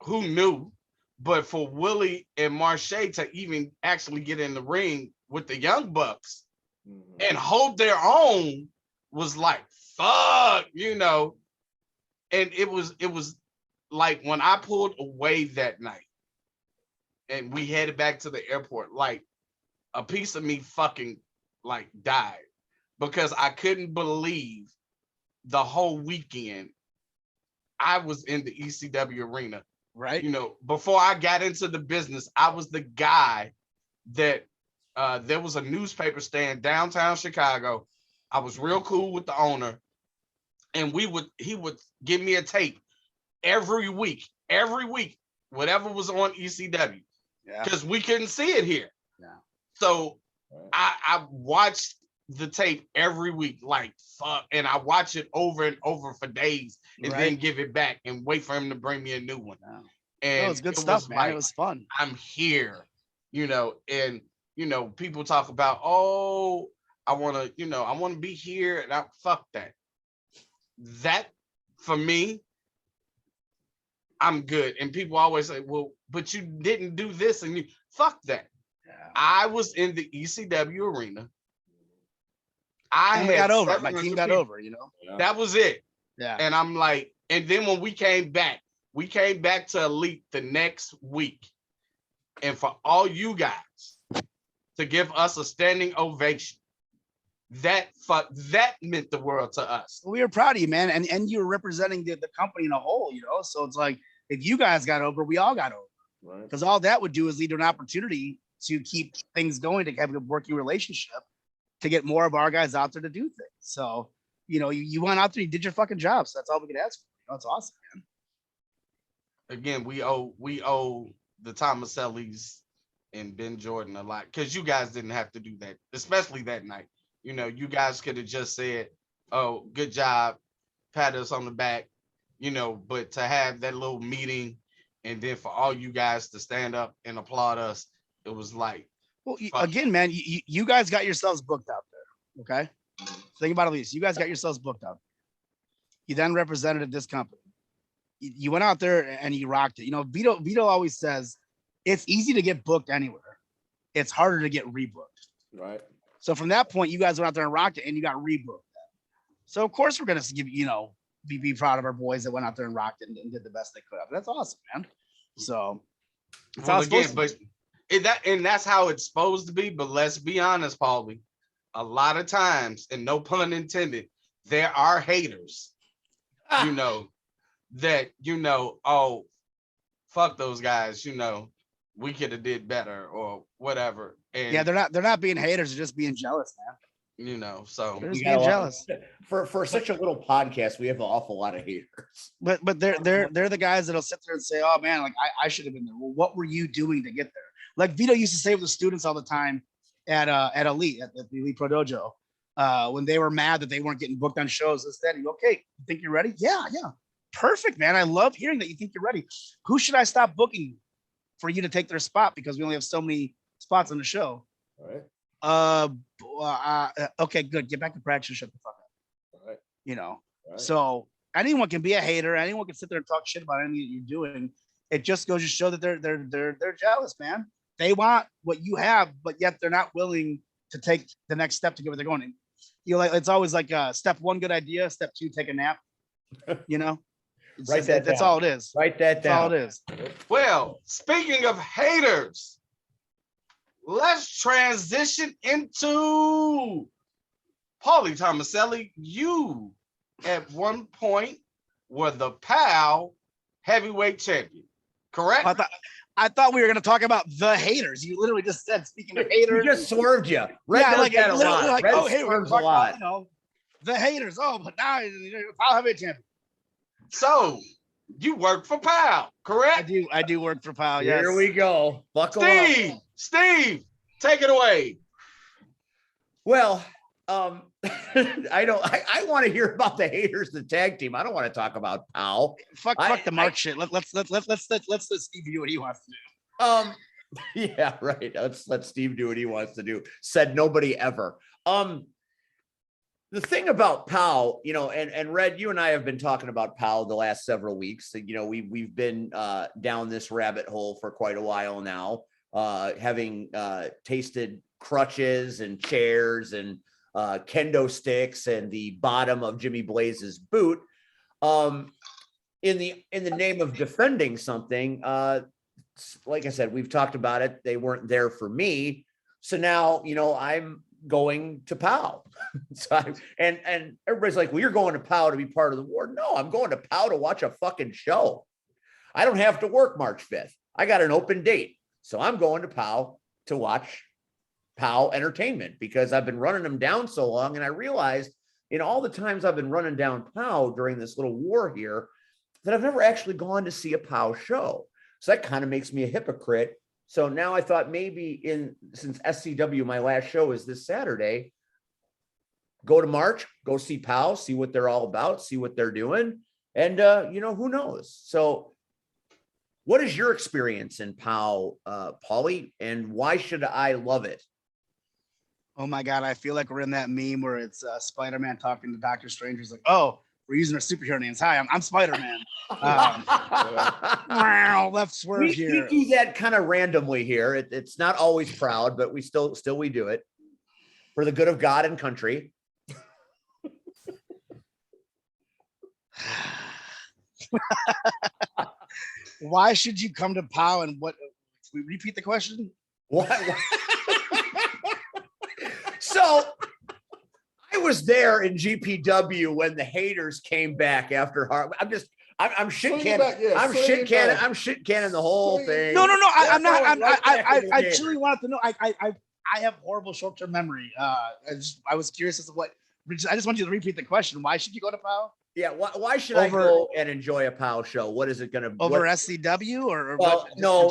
who knew, but for Willie and Marche to even actually get in the ring with the Young Bucks and hold their own was like, fuck, And it was like when I pulled away that night, and we headed back to the airport, like a piece of me fucking like died because I couldn't believe the whole weekend I was in the ECW arena. Right. You know, before I got into the business, I was the guy that there was a newspaper stand downtown Chicago. I was real cool with the owner, and he would give me a tape every week, whatever was on ECW, because we couldn't see it here. Yeah. So I watched the tape every week, like fuck, and I watch it over and over for days, and then give it back and wait for him to bring me a new one. Yeah. And it's good stuff, man. Like, it was fun. I'm here, you know, and you know, people talk about, oh, I want to be here, and fuck that. That for me, I'm good. And people always say, well, but you didn't do this, and you fuck that. Yeah. I was in the ECW arena. I got over. My team got over, you know. Yeah. That was it. Yeah. And I'm like, and then when we came back to Elite the next week. And for all you guys to give us a standing ovation, that meant the world to us. We were proud of you, man. And you were representing the company in a whole, you know. So it's like, if you guys got over, we all got over. Because all that would do is lead to an opportunity to keep things going, to have a working relationship, to get more of our guys out there to do things. So, you know, you went out there, you did your fucking job. So that's all we could ask for. You know, it's awesome, man. Again, we owe the Thomasellis and Ben Jordan a lot, because you guys didn't have to do that, especially that night. You know, you guys could have just said, oh, good job, pat us on the back, you know, but to have that little meeting and then for all you guys to stand up and applaud us, it was like, well, again, man, you guys got yourselves booked out there. Okay. Think about it, Elise. You guys got yourselves booked out. You then represented this company. You went out there and you rocked it. You know, Vito always says it's easy to get booked anywhere. It's harder to get rebooked. Right. So from that point, you guys went out there and rocked it, and you got rebooked. So of course we're gonna give, you know, be proud of our boys that went out there and rocked it and did the best they could. That's awesome, man. So it's well, again, but that's how it's supposed to be. But let's be honest, Paulie. A lot of times, and no pun intended, there are haters. You know, that, you know, oh, fuck those guys, you know, we could have did better or whatever. And yeah, they're not being haters, they're just being jealous, man. You know, so they're just being jealous. For such a little podcast, we have an awful lot of haters. But they're the guys that'll sit there and say, oh man, like I should have been there. Well, what were you doing to get there? Like Vito used to say with the students all the time at Elite, at the Elite Pro Dojo, when they were mad that they weren't getting booked on shows. Instead, okay, you think you're ready? Yeah. Perfect, man. I love hearing that you think you're ready. Who should I stop booking for you to take their spot, because we only have so many spots on the show? All right. Okay, good. Get back to practice and shut the fuck up. All right. You know. Right. So anyone can be a hater. Anyone can sit there and talk shit about anything that you're doing. It just goes to show that they're jealous, man. They want what you have, but yet they're not willing to take the next step to get where they're going. You know, like it's always like step one, good idea. Step two, take a nap. You know. That's all it is. Write that down. That's all it is. well, speaking of haters, let's transition into Pauly Thomaselli. You at one point were the PAL heavyweight champion, correct? I thought we were going to talk about the haters. You literally just said, speaking of haters. You just swerved you. Red yeah, does like, that a lot. like Red oh, hey, we're swerves talking a lot. about, you know, the haters. Oh, but now you're PAL heavyweight champion. So you work for PAL, correct? I do work for PAL. Yes. Here we go. Buckle up. Steve, take it away. Well, I want to hear about the haters, the tag team. I don't want to talk about PAL. Fuck the Mark shit. Let's let Steve do what he wants to do. Yeah, right. Let's let Steve do what he wants to do. Said nobody ever. The thing about PAL, you know, and Red, you and I have been talking about PAL the last several weeks. You know, we've been down this rabbit hole for quite a while now, having tasted crutches and chairs and kendo sticks and the bottom of Jimmy Blaze's boot. In the name of defending something, like I said, we've talked about it. They weren't there for me. So now, I'm going to POW. And everybody's like, well, you're going to POW to be part of the war. No, I'm going to POW to watch a fucking show. I don't have to work March 5th. I got an open date. So I'm going to POW to watch POW entertainment because I've been running them down so long. And I realized in all the times I've been running down POW during this little war here that I've never actually gone to see a POW show. So that kind of makes me a hypocrite. So now I thought maybe since SCW, my last show is this Saturday, go to March, go see POW, see what they're all about, see what they're doing. And, who knows? So what is your experience in POW, Pauly, and why should I love it? Oh my God, I feel like we're in that meme where it's Spider-Man talking to Doctor Strange. He's like, oh, we're using our superhero names. Hi, I'm Spider-Man. Left swerve here. We do that kind of randomly here. It's not always proud, but we still we do it for the good of God and country. Why should you come to POW and what? We repeat the question? What? So I was there in GPW when the haters came back after I'm shit canning. I'm shit canning the whole thing. No. I'm not. I truly wanted to know. I have horrible short-term memory. I was curious as to what. I just want you to repeat the question. Why should you go to POW? Yeah, why should I go and enjoy a POW show? What is it going to over SCW or well, what, no?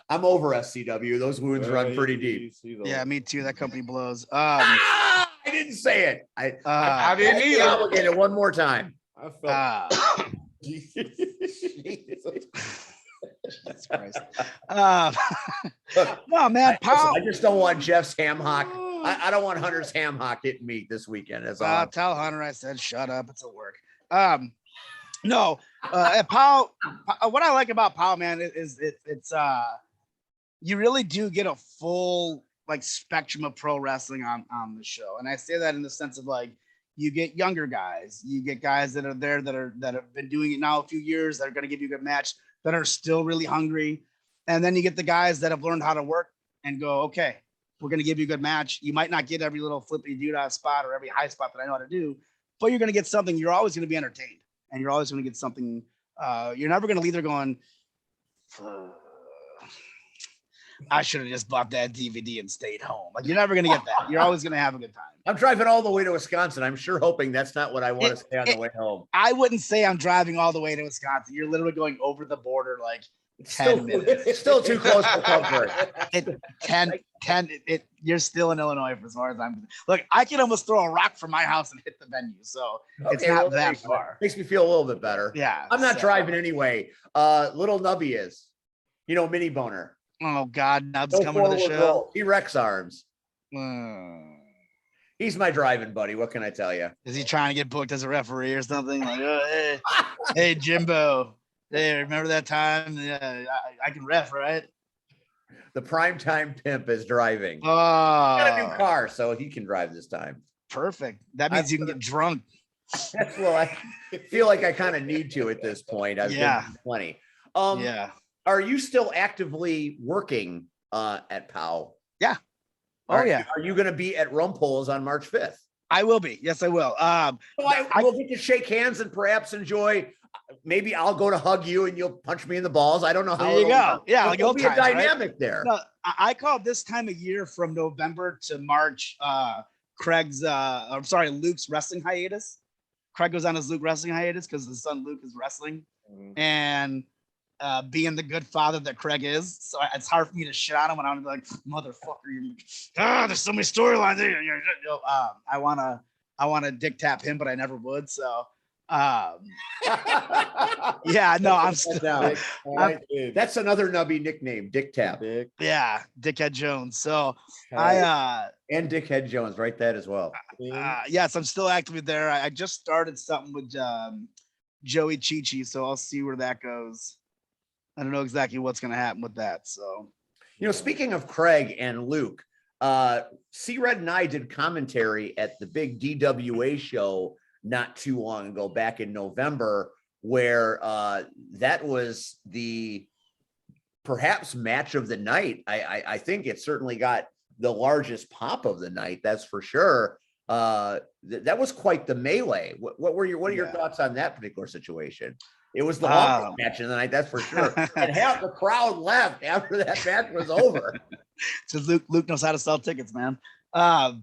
I'm over SCW. Those wounds run pretty deep. Yeah, me too. That company blows. I didn't say it. I didn't either. Obligated one more time. I felt. Jesus Christ. No, man, POW. I just don't want Jeff's ham hock. I don't want Hunter's ham hock hitting me this weekend. That's all. Tell Hunter I said shut up. It's at work. No. At POW, what I like about POW, man, is it's you really do get a full spectrum of pro wrestling on the show, and I say that in the sense of you get younger guys, you get guys that are there that have been doing it now a few years that are going to give you a good match, that are still really hungry, and then you get the guys that have learned how to work and go, okay, we're going to give you a good match. You might not get every little flippy dude out spot or every high spot that I know how to do, but you're going to get something. You're always going to be entertained, and you're always going to get something. You're never going to leave there going, I should have just bought that DVD and stayed home. You're never going to get that. You're always going to have a good time. I'm driving all the way to Wisconsin. I'm sure hoping that's not what I want to say on the way home. I wouldn't say I'm driving all the way to Wisconsin. You're literally going over the border 10 minutes. It's still too close for comfort. You're still in Illinois as far as I'm. Look, I can almost throw a rock from my house and hit the venue, so it's not that far. Makes me feel a little bit better. Yeah, I'm not driving anyway. Little Nubby is, Mini Boner. Oh God, Nub's coming to the show. T-Rex arms. He's my driving buddy. What can I tell you? Is he trying to get booked as a referee or something? Hey, Jimbo. Hey, remember that time? Yeah, I can ref, right? The primetime pimp is driving. Oh, got a new car, so he can drive this time. Perfect. That means you can get drunk. Well, I feel like I kind of need to at this point. I've been plenty. Yeah. Are you still actively working at POW? Yeah. Are you going to be at Rumpoles on March 5th? I will be. Yes, I will. So I will get to shake hands and perhaps enjoy. Maybe I'll go to hug you and you'll punch me in the balls. I don't know how. There you go. Yeah, there'll be a dynamic there. No, I call this time of year from November to March. Luke's wrestling hiatus. Craig goes on his Luke wrestling hiatus because his son Luke is wrestling, and being the good father that Craig is, so it's hard for me to shit on him when I'm like, motherfucker, there's so many storylines. I wanna dick tap him, but I never would. So yeah, no, I'm still. That's another Nubby nickname, Dick Tap. Yeah, Dickhead Jones. So and Dickhead Jones, write that as well. Yes, I'm still actively there. I just started something with Joey Chichi, so I'll see where that goes. I don't know exactly what's going to happen with that. So, speaking of Craig and Luke, C-Red and I did commentary at the big DWA show not too long ago, back in November, where that was the perhaps match of the night. I think it certainly got the largest pop of the night. That's for sure. That was quite the melee. What are your thoughts on that particular situation? It was the longest match of the night, that's for sure. And half the crowd left after that match was over. Because Luke knows how to sell tickets, man. That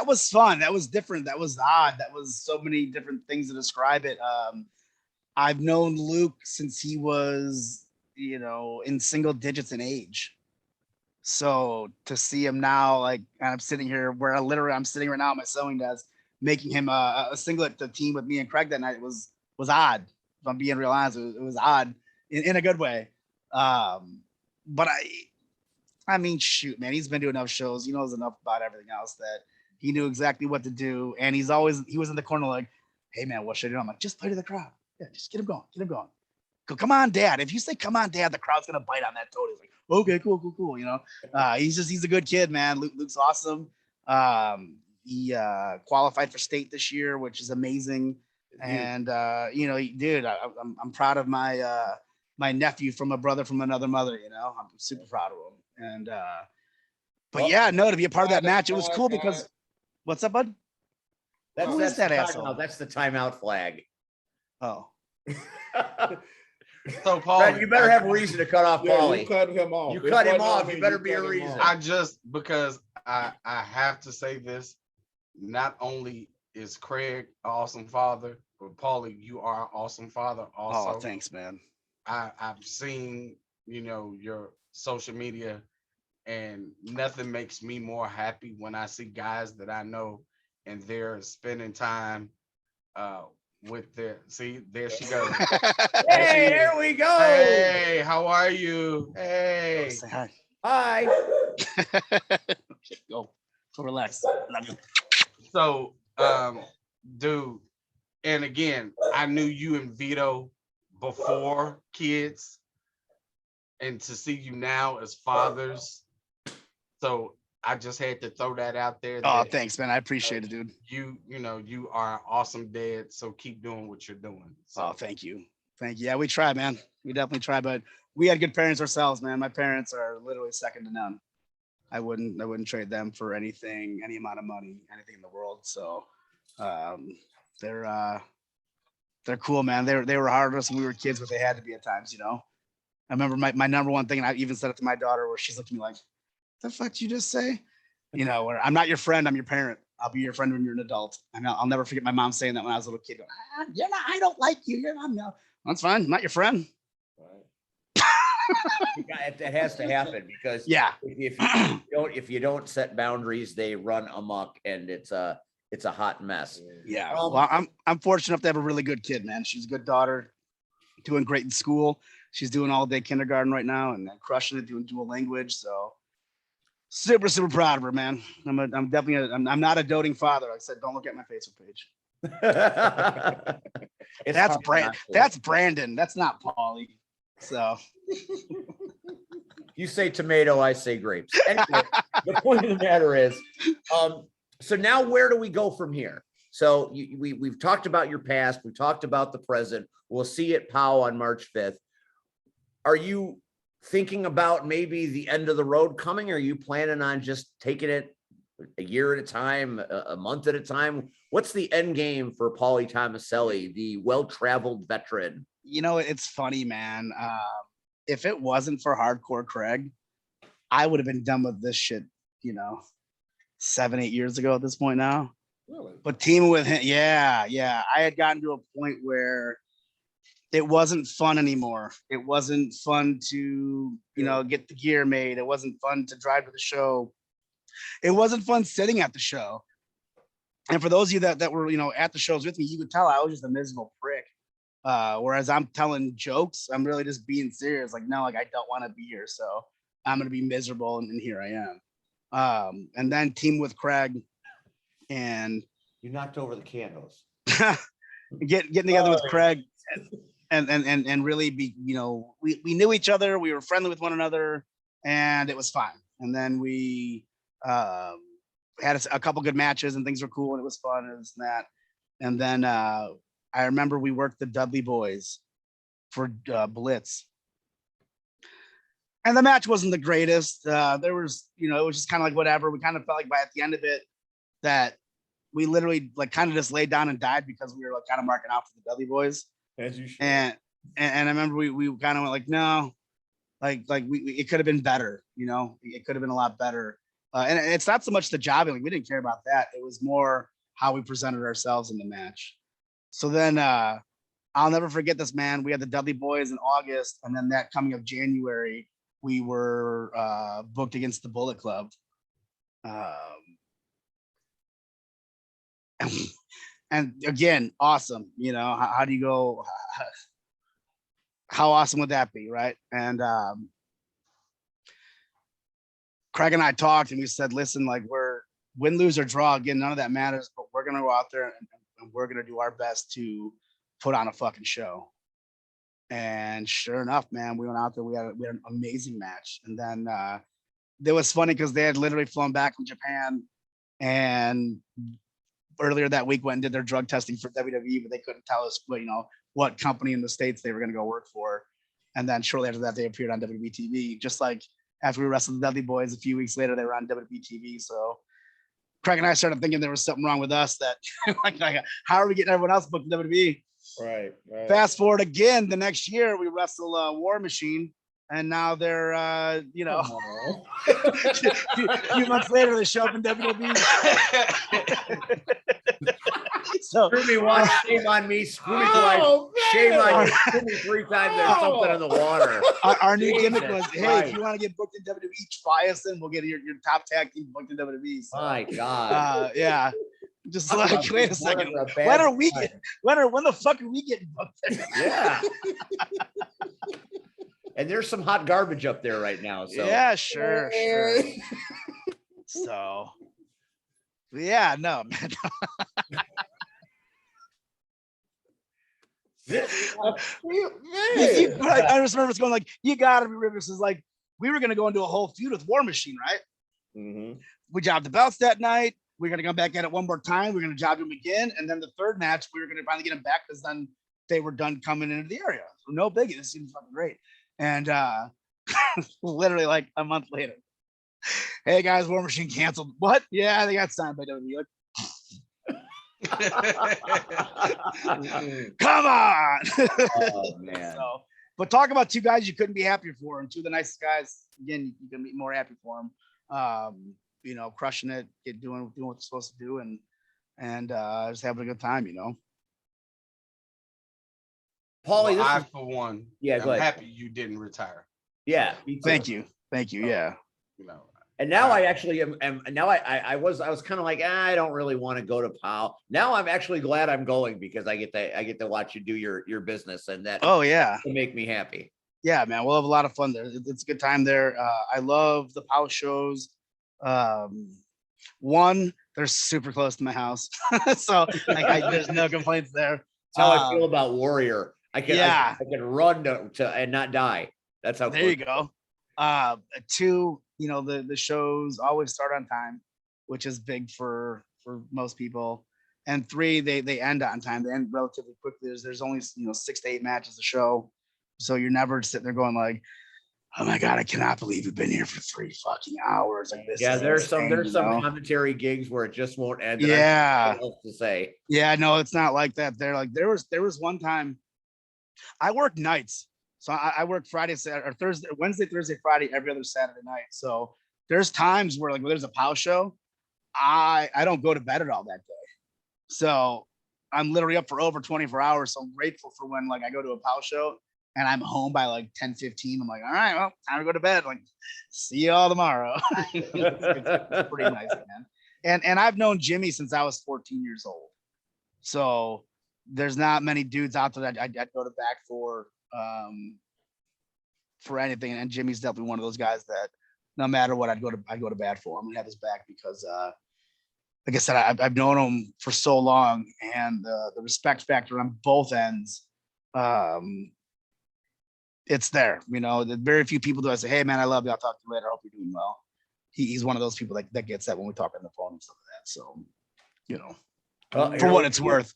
was fun. That was different. That was odd. That was so many different things to describe it. I've known Luke since he was, in single digits in age. So to see him now, like, and I'm sitting here where I'm sitting right now at my sewing desk, making him a singlet to team with me and Craig that night was odd. If I'm being real honest, it was odd in a good way. But I mean, shoot, man, he's been to enough shows. He knows enough about everything else that he knew exactly what to do. And he was in the corner like, hey man, what should I do? I'm like, just play to the crowd. Yeah, just get him going. Go, come on, Dad. If you say come on, Dad, the crowd's gonna bite on that toe. He's like, okay, cool. He's a good kid, man. Luke's awesome. He qualified for state this year, which is amazing. And dude, I'm proud of my my nephew from a brother from another mother. I'm super proud of him. And to be a part of that match, it was cool because what's up, bud? Who is that asshole? That's the timeout flag. Oh. So Paul, Fred, you better have a reason to cut off Pauly. You cut him off. You cut him off. You better be a reason. Because I have to say this. Not only is Craig an awesome father, but Pauly, you are an awesome father also. Oh, thanks, man. I've seen, your social media, and nothing makes me more happy when I see guys that I know and they're spending time with there she goes. Hey, there we go. Hey, how are you? Hey. Say hi. Hi. Go relax. Love you. So dude, and again, I knew you and Vito before kids, and to see you now as fathers, so I just had to throw that out there. Oh, thanks, man. I appreciate it, dude. You are an awesome dad, so keep doing what you're doing. So. Oh, thank you. Yeah, we try, man. We definitely try, but we had good parents ourselves, man. My parents are literally second to none. I wouldn't trade them for anything, any amount of money, anything in the world. So they're cool, man. They were hard on us when we were kids, but they had to be at times, I remember my number one thing, and I even said it to my daughter, where she's looking at me like, the fuck did you just say? Where I'm not your friend, I'm your parent. I'll be your friend when you're an adult. And I'll never forget my mom saying that when I was a little kid. Going, you're not, I don't like you. You're not. No. That's fine. I'm not your friend. Right. That has to happen because if you don't set boundaries, they run amok, and it's a hot mess. Yeah. Well, I'm fortunate enough to have a really good kid, man. She's a good daughter, doing great in school. She's doing all day kindergarten right now and crushing it, doing dual language. So super, super proud of her, man. I'm definitely I'm not a doting father. Like I said, don't look at my Facebook page. That's Brandon. That's not Pauly. So you say tomato, I say grapes. Anyway, the point of the matter is, so now where do we go from here? So we've talked about your past. We've talked about the present. We'll see you at POW on March 5th. Are you thinking about maybe the end of the road coming? Or are you planning on just taking it a year at a time, a month at a time? What's the end game for Pauly Thomaselli, the well-traveled veteran? It's funny, man. If it wasn't for hardcore Craig, I would have been done with this shit, 7-8 years ago at this point now. Really? But teaming with him, yeah. I had gotten to a point where it wasn't fun anymore. It wasn't fun to, get the gear made. It wasn't fun to drive to the show. It wasn't fun sitting at the show. And for those of you that were, at the shows with me, you could tell I was just a miserable prick. Whereas I'm telling jokes, I'm really just being serious. Like, no, I don't want to be here. So I'm going to be miserable. And here I am. And then team with Craig, and you knocked over the candles. getting together with Craig and really be, we knew each other. We were friendly with one another, and it was fine. And then we had a couple good matches, and things were cool, and it was fun and this and that. And then I remember we worked the Dudley Boys for Blitz And the match wasn't the greatest. There was, you know, it was just kind of like whatever. We kind of felt like by at the end of it that we literally like kind of just laid down and died because we were like kind of marking out for the Dudley Boys. As you should. And I remember we kind of went like, no, like we it could have been better, you know, it could have been a lot better. And it's not so much the jobbing, like we didn't care about that. It was more how we presented ourselves in the match. So then I'll never forget this, man. We had the Dudley Boys in August, and then that coming of January, we were booked against the Bullet Club. And again, awesome. You know, how do you go? How awesome would that be, right? And Craig and I talked, and we said, listen, like we're win, lose, or draw. Again, none of that matters, but we're gonna go out there and we're gonna do our best to put on a fucking show. And sure enough, man, we went out there. We had an amazing match. And then it was funny because they had literally flown back from Japan, and earlier that week went and did their drug testing for WWE, but they couldn't tell us what company in the States they were going to go work for. And then shortly after that, they appeared on WWE TV. Just like after we wrestled the Dudley Boys, a few weeks later, they were on WWE TV. So Craig and I started thinking there was something wrong with us, that like how are we getting everyone else booked in WWE? Right. Fast forward again, the next year we wrestle War Machine, and now they're a few months later they show up in WWE. So Screw me once, shame on me. Screw me twice, shame on you. Screw me 3 times. There's something in the water. Our new gimmick was, Jesus hey, Christ. if you want to get booked in WWE, try us in. We'll get your top tag team booked in WWE. So, My God. yeah. Just Talk like, about wait a being second. born at a bad When are we time. getting? When the fuck are we getting booked? Yeah. And there's some hot garbage up there right now. So Yeah, sure. So, yeah, no, man. I just remember it's going like, you gotta be Rivers. Is like, we were gonna go into a whole feud with War Machine, right? Mm-hmm. We jobbed the belts that night. We're gonna come back at it one more time. We're gonna job him again, and then the third match, we were gonna finally get him back because then they were done coming into the area. So no biggie. This seems fucking great. And literally like a month later, hey guys, War Machine canceled. What? Yeah, they got signed by WWE. Like, come on. oh man. So, but talk about two guys you couldn't be happier for, and two of the nicest guys. Again, you can be more happy for them. You know, crushing it, doing what they're supposed to do, and just having a good time. You know. Paulie, Well, I this is, for one, Yeah, go I'm ahead. happy you didn't retire. yeah. me too. Thank you. Yeah. You know, And now I actually am now I was kind of like, I don't really want to go to POW. Now I'm actually glad I'm going because I get to watch you do your business, and that Oh yeah. will make me happy. Yeah, man. We'll have a lot of fun there. It's a good time there. I love the POW shows. One, they're super close to my house, so like there's no complaints there. That's how I feel about Warrior. I can run to and not die. That's how. There you go. Two, you know, the shows always start on time, which is big for most people. And three, they end on time. They end relatively quickly. There's only 6 to 8 matches a show, so you're never sitting there going like, oh my God, I cannot believe you've been here for 3 fucking hours. Like this. Yeah, is there's insane, some commentary gigs where it just won't end. Yeah. What else to say? Yeah, no, it's not like that. They're like, there was one time I worked nights. So I work Friday, Saturday, or Thursday, Wednesday, Thursday, Friday, every other Saturday night. So there's times where like when there's a POW show, I don't go to bed at all that day. So I'm literally up for over 24 hours. So I'm grateful for when like I go to a POW show and I'm home by like 10:15. I'm like, all right, well, time to go to bed. Like, see you all tomorrow. it's pretty nice, man. And I've known Jimmy since I was 14 years old. So there's not many dudes out there that I'd go to back for anything. And Jimmy's definitely one of those guys that no matter what, I'd go to bat for. I'm gonna have his back because like I said, I've known him for so long, and the respect factor on both ends, it's there. You know, very few people do. I say, hey man, I love you. I'll talk to you later. I hope you're doing well. He's one of those people that gets that when we talk on the phone and stuff like that. So, you know, for what it's worth.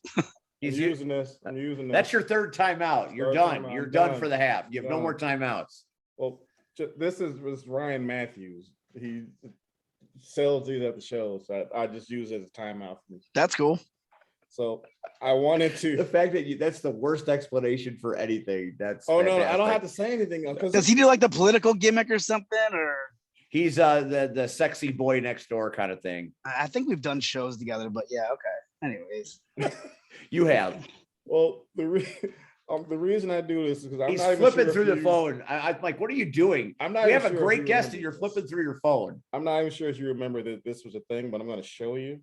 I'm using this. That's your third time out. You're Third done. time out. You're I'm done done. for the half. You have no Done. more timeouts. Well, This was Ryan Matthews. He sells these at the show, so I just use it as a timeout for me. That's cool. So I wanted The to. fact that that's the worst explanation for anything. That's Oh no, I don't fantastic. have to say anything because Does he do like the political gimmick or something? Or He's the sexy boy next door kind of thing. I think we've done shows together, but yeah, okay. Anyways, You have. well the reason I do this is because I'm He's not even flipping sure through if the you- phone. I'm like, what are you doing? I'm not. We even have a sure if great you guest remember and you're this. flipping through your phone. I'm not even sure if you remember that this was a thing, but I'm going to show you.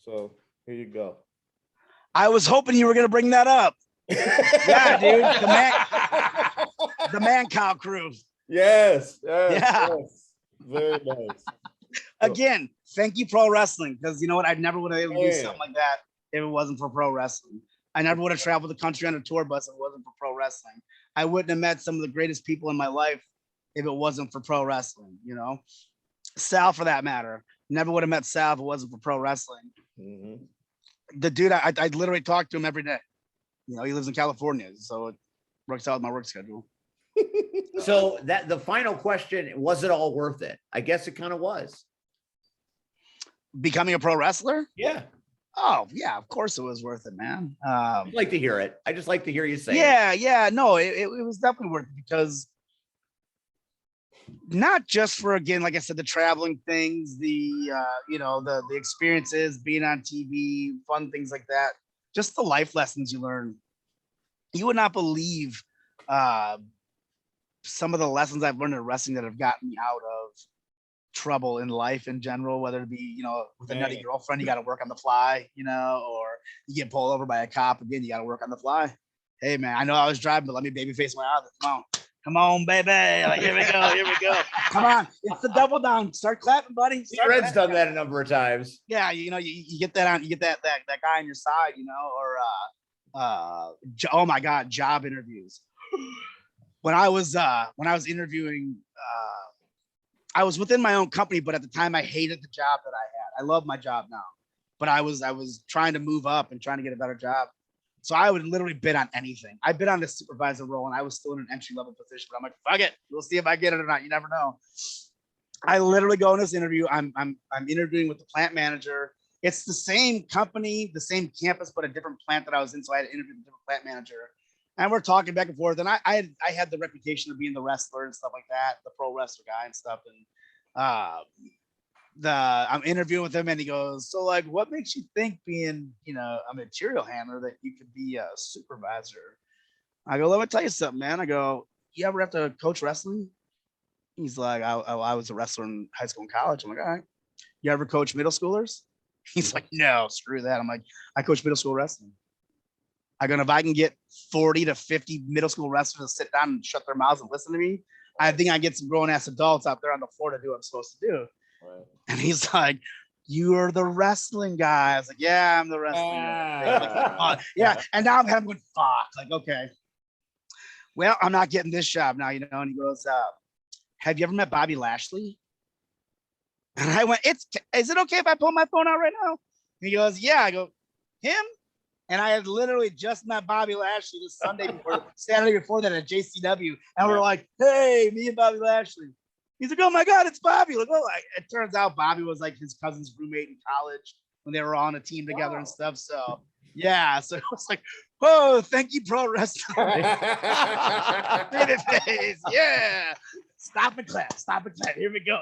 So here you go. I was hoping you were gonna bring that up. Yeah, dude, the man cow crew. Yes. Yeah. Yes. Very nice. Again, thank you, pro wrestling, because you know what? I never would have been able to do Yeah. something like that if it wasn't for pro wrestling. I never would have traveled the country on a tour bus if it wasn't for pro wrestling. I wouldn't have met some of the greatest people in my life if it wasn't for pro wrestling. You know, Sal, for that matter, never would have met Sal if it wasn't for pro wrestling. Mhm. The dude, I literally talk to him every day. You know, he lives in California, so it works out with my work schedule. So that the final question, was it all worth it? I guess it kind of was. Becoming a pro wrestler? Yeah. Oh yeah, of course it was worth it, man. I'd like to hear it. I just like to hear you say it. Yeah, no, it was definitely worth it because not just for, again, like I said, the traveling things, the the experiences, being on TV, fun things like that, just the life lessons you learn. You would not believe some of the lessons I've learned in wrestling that have gotten me out of trouble in life in general, whether it be, with a nutty Man. girlfriend, you got to work on the fly, or you get pulled over by a cop, again, you got to work on the fly. Hey man, I know I was driving, but let me baby face my other. Come on, baby. Like, here we go. Come on. It's the double down. Start clapping, buddy. Start Red's clapping. done that a number of times. Yeah, you get that on, you get that guy on your side, oh my God, job interviews. When I was interviewing, I was within my own company, but at the time I hated the job that I had. I love my job now, but I was trying to move up and trying to get a better job. So I would literally bid on anything. I bid on the supervisor role and I was still in an entry level position, but I'm like, fuck it. We'll see if I get it or not. You never know. I literally go in this interview. I'm interviewing with the plant manager. It's the same company, the same campus, but a different plant that I was in. So I had to interview with a different plant manager. And we're talking back and forth. And I had the reputation of being the wrestler and stuff like that, the pro wrestler guy and stuff. And I'm interviewing with him and he goes, so like, what makes you think being, a material handler that you could be a supervisor? I go, let me tell you something, man. I go, you ever have to coach wrestling? He's like, I was a wrestler in high school and college. I'm like, all right. You ever coach middle schoolers? He's like, no, screw that. I'm like, I coach middle school wrestling. I go, if I can get 40 to 50 middle school wrestlers to sit down and shut their mouths and listen to me, I think I get some grown ass adults out there on the floor to do what I'm supposed to do. Right. And he's like, you're the wrestling guy. I was like, yeah, I'm the wrestling guy. Like, yeah. And now I'm having going, fuck. Like, okay. Well, I'm not getting this job now, And he goes, have you ever met Bobby Lashley? And I went, is it okay if I pull my phone out right now? And he goes, yeah. I go, him? And I had literally just met Bobby Lashley this Saturday before that at JCW. And we're like, hey, me and Bobby Lashley. He's like, oh my God, it's Bobby. Like, it turns out Bobby was like his cousin's roommate in college when they were on a team together and stuff. So yeah, so it was like, whoa, thank you, pro wrestling. Yeah. Stop and clap. Here we go.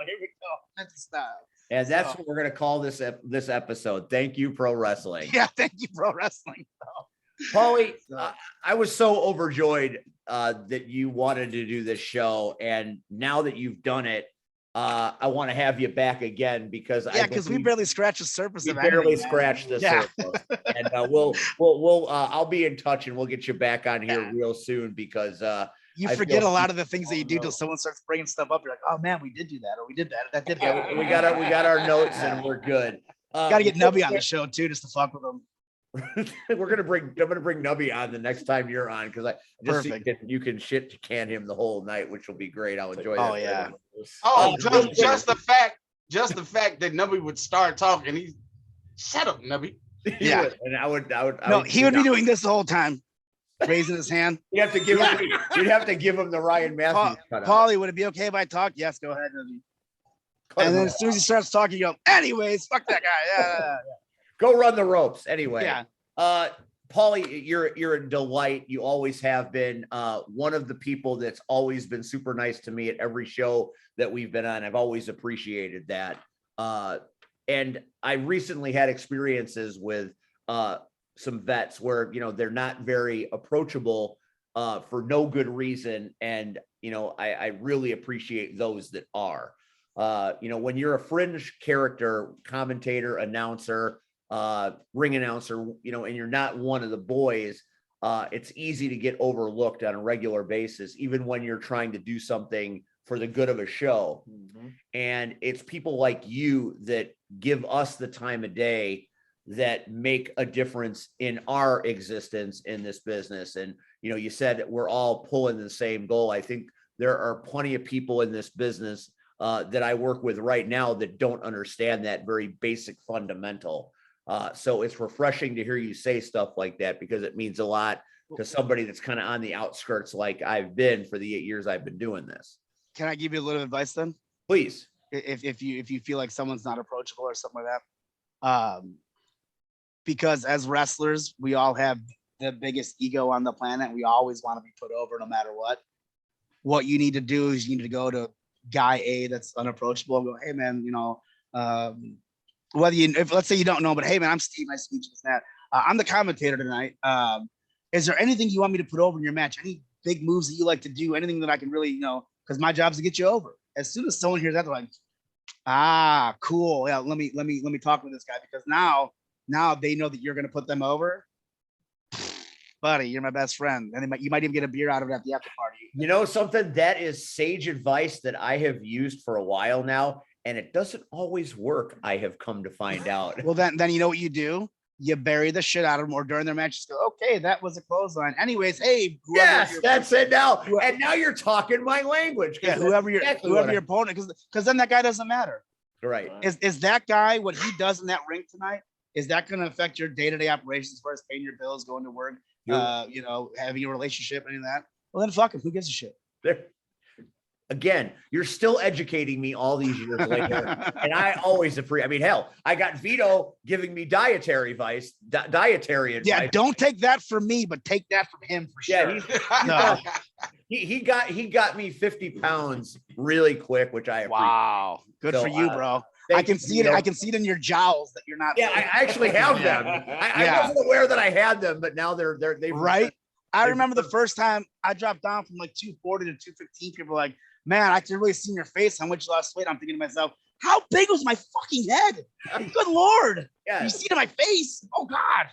That's the style. And that's what we're going to call this episode. Thank you, pro wrestling. Yeah, thank you, pro wrestling. Pauly, I was so overjoyed that you wanted to do this show. And now that you've done it, I want to have you back again because we barely scratched the surface we of barely anything, scratched the Yeah. surface. And we'll I'll be in touch and we'll get you back on here real soon because you I forget a feel- lot of the things that you do till someone starts bringing stuff up. You're like, oh man, we did do that, or we did that. That did happen. we got our notes and we're good. Got to get Nubby on the show too, just to fuck with him. I'm gonna bring Nubby on the next time you're on because I just think Perfect. that you can shit can him the whole night, which will be great. I'll enjoy that. Oh, yeah. Oh, just the fact that Nubby would start talking. Shut up, Nubby. Yeah, and I would. No, he would be doing this the whole time. raising his hand. You have to give him. You'd have to give him the Ryan Matthews cutout. Pauly, would it be okay if I talk? Yes, go ahead. And then as soon as he starts talking, you go, anyways, fuck that guy. Yeah. Go run the ropes anyway. Yeah. Pauly, you're a delight. You always have been. One of the people that's always been super nice to me at every show that we've been on. I've always appreciated that. And I recently had experiences with some vets where, you know, they're not very approachable for no good reason. And, you know, I really appreciate those that are. You know, when you're a fringe character, commentator, announcer, ring announcer, you know, and you're not one of the boys, it's easy to get overlooked on a regular basis, even when you're trying to do something for the good of a show. Mm-hmm. And it's people like you that give us the time of day that make a difference in our existence in this business. And, you know, you said we're all pulling the same goal. I think there are plenty of people in this business that I work with right now that don't understand that very basic fundamental. So it's refreshing to hear you say stuff like that, because it means a lot to somebody that's kind of on the outskirts like I've been for the 8 years I've been doing this. Can I give you a little advice then? Please. If you feel like someone's not approachable or something like that, because as wrestlers, we all have the biggest ego on the planet. We always want to be put over no matter what. What you need to do is you need to go to guy A that's unapproachable and go, hey man, you know, whether if let's say you don't know, but hey man, I'm Steve, nice to meet you, this and that. I'm the commentator tonight. Is there anything you want me to put over in your match? Any big moves that you like to do? Anything that I can really, you know, because my job is to get you over. As soon as someone hears that, they're like, cool. Yeah, let me talk with this guy, because now they know that you're gonna put them over. Buddy, you're my best friend. And you might even get a beer out of it at the after party. You know something? That is sage advice that I have used for a while now, and it doesn't always work, I have come to find out. Well, then you know what you do? You bury the shit out of them, or during their match, just go, okay, that was a clothesline. Anyways, hey, yes, that's it now. And now you're talking my language. Yeah, whoever your opponent, because then that guy doesn't matter. Right. Is that guy, what he does in that ring tonight, is that going to affect your day-to-day operations as far as paying your bills, going to work, you know, having a relationship, any of that? Well, then fuck him. Who gives a shit? Again, you're still educating me all these years later, and I always appreciate. I mean, hell, I got Vito giving me dietary advice. Yeah, don't take that from me, but take that from him for sure. Yeah, he got me 50 pounds really quick, which I appreciate. Wow, good for you, bro. I can see it. I can see it in your jowls that you're not. Yeah, I actually have them. I wasn't aware that I had them, but now they're right. I remember the first time I dropped down from like 240 to 215. People were like, man, I can really see in your face how much you lost weight. I'm thinking to myself, how big was my fucking head? Good Lord. Yeah. You see it in my face. Oh God.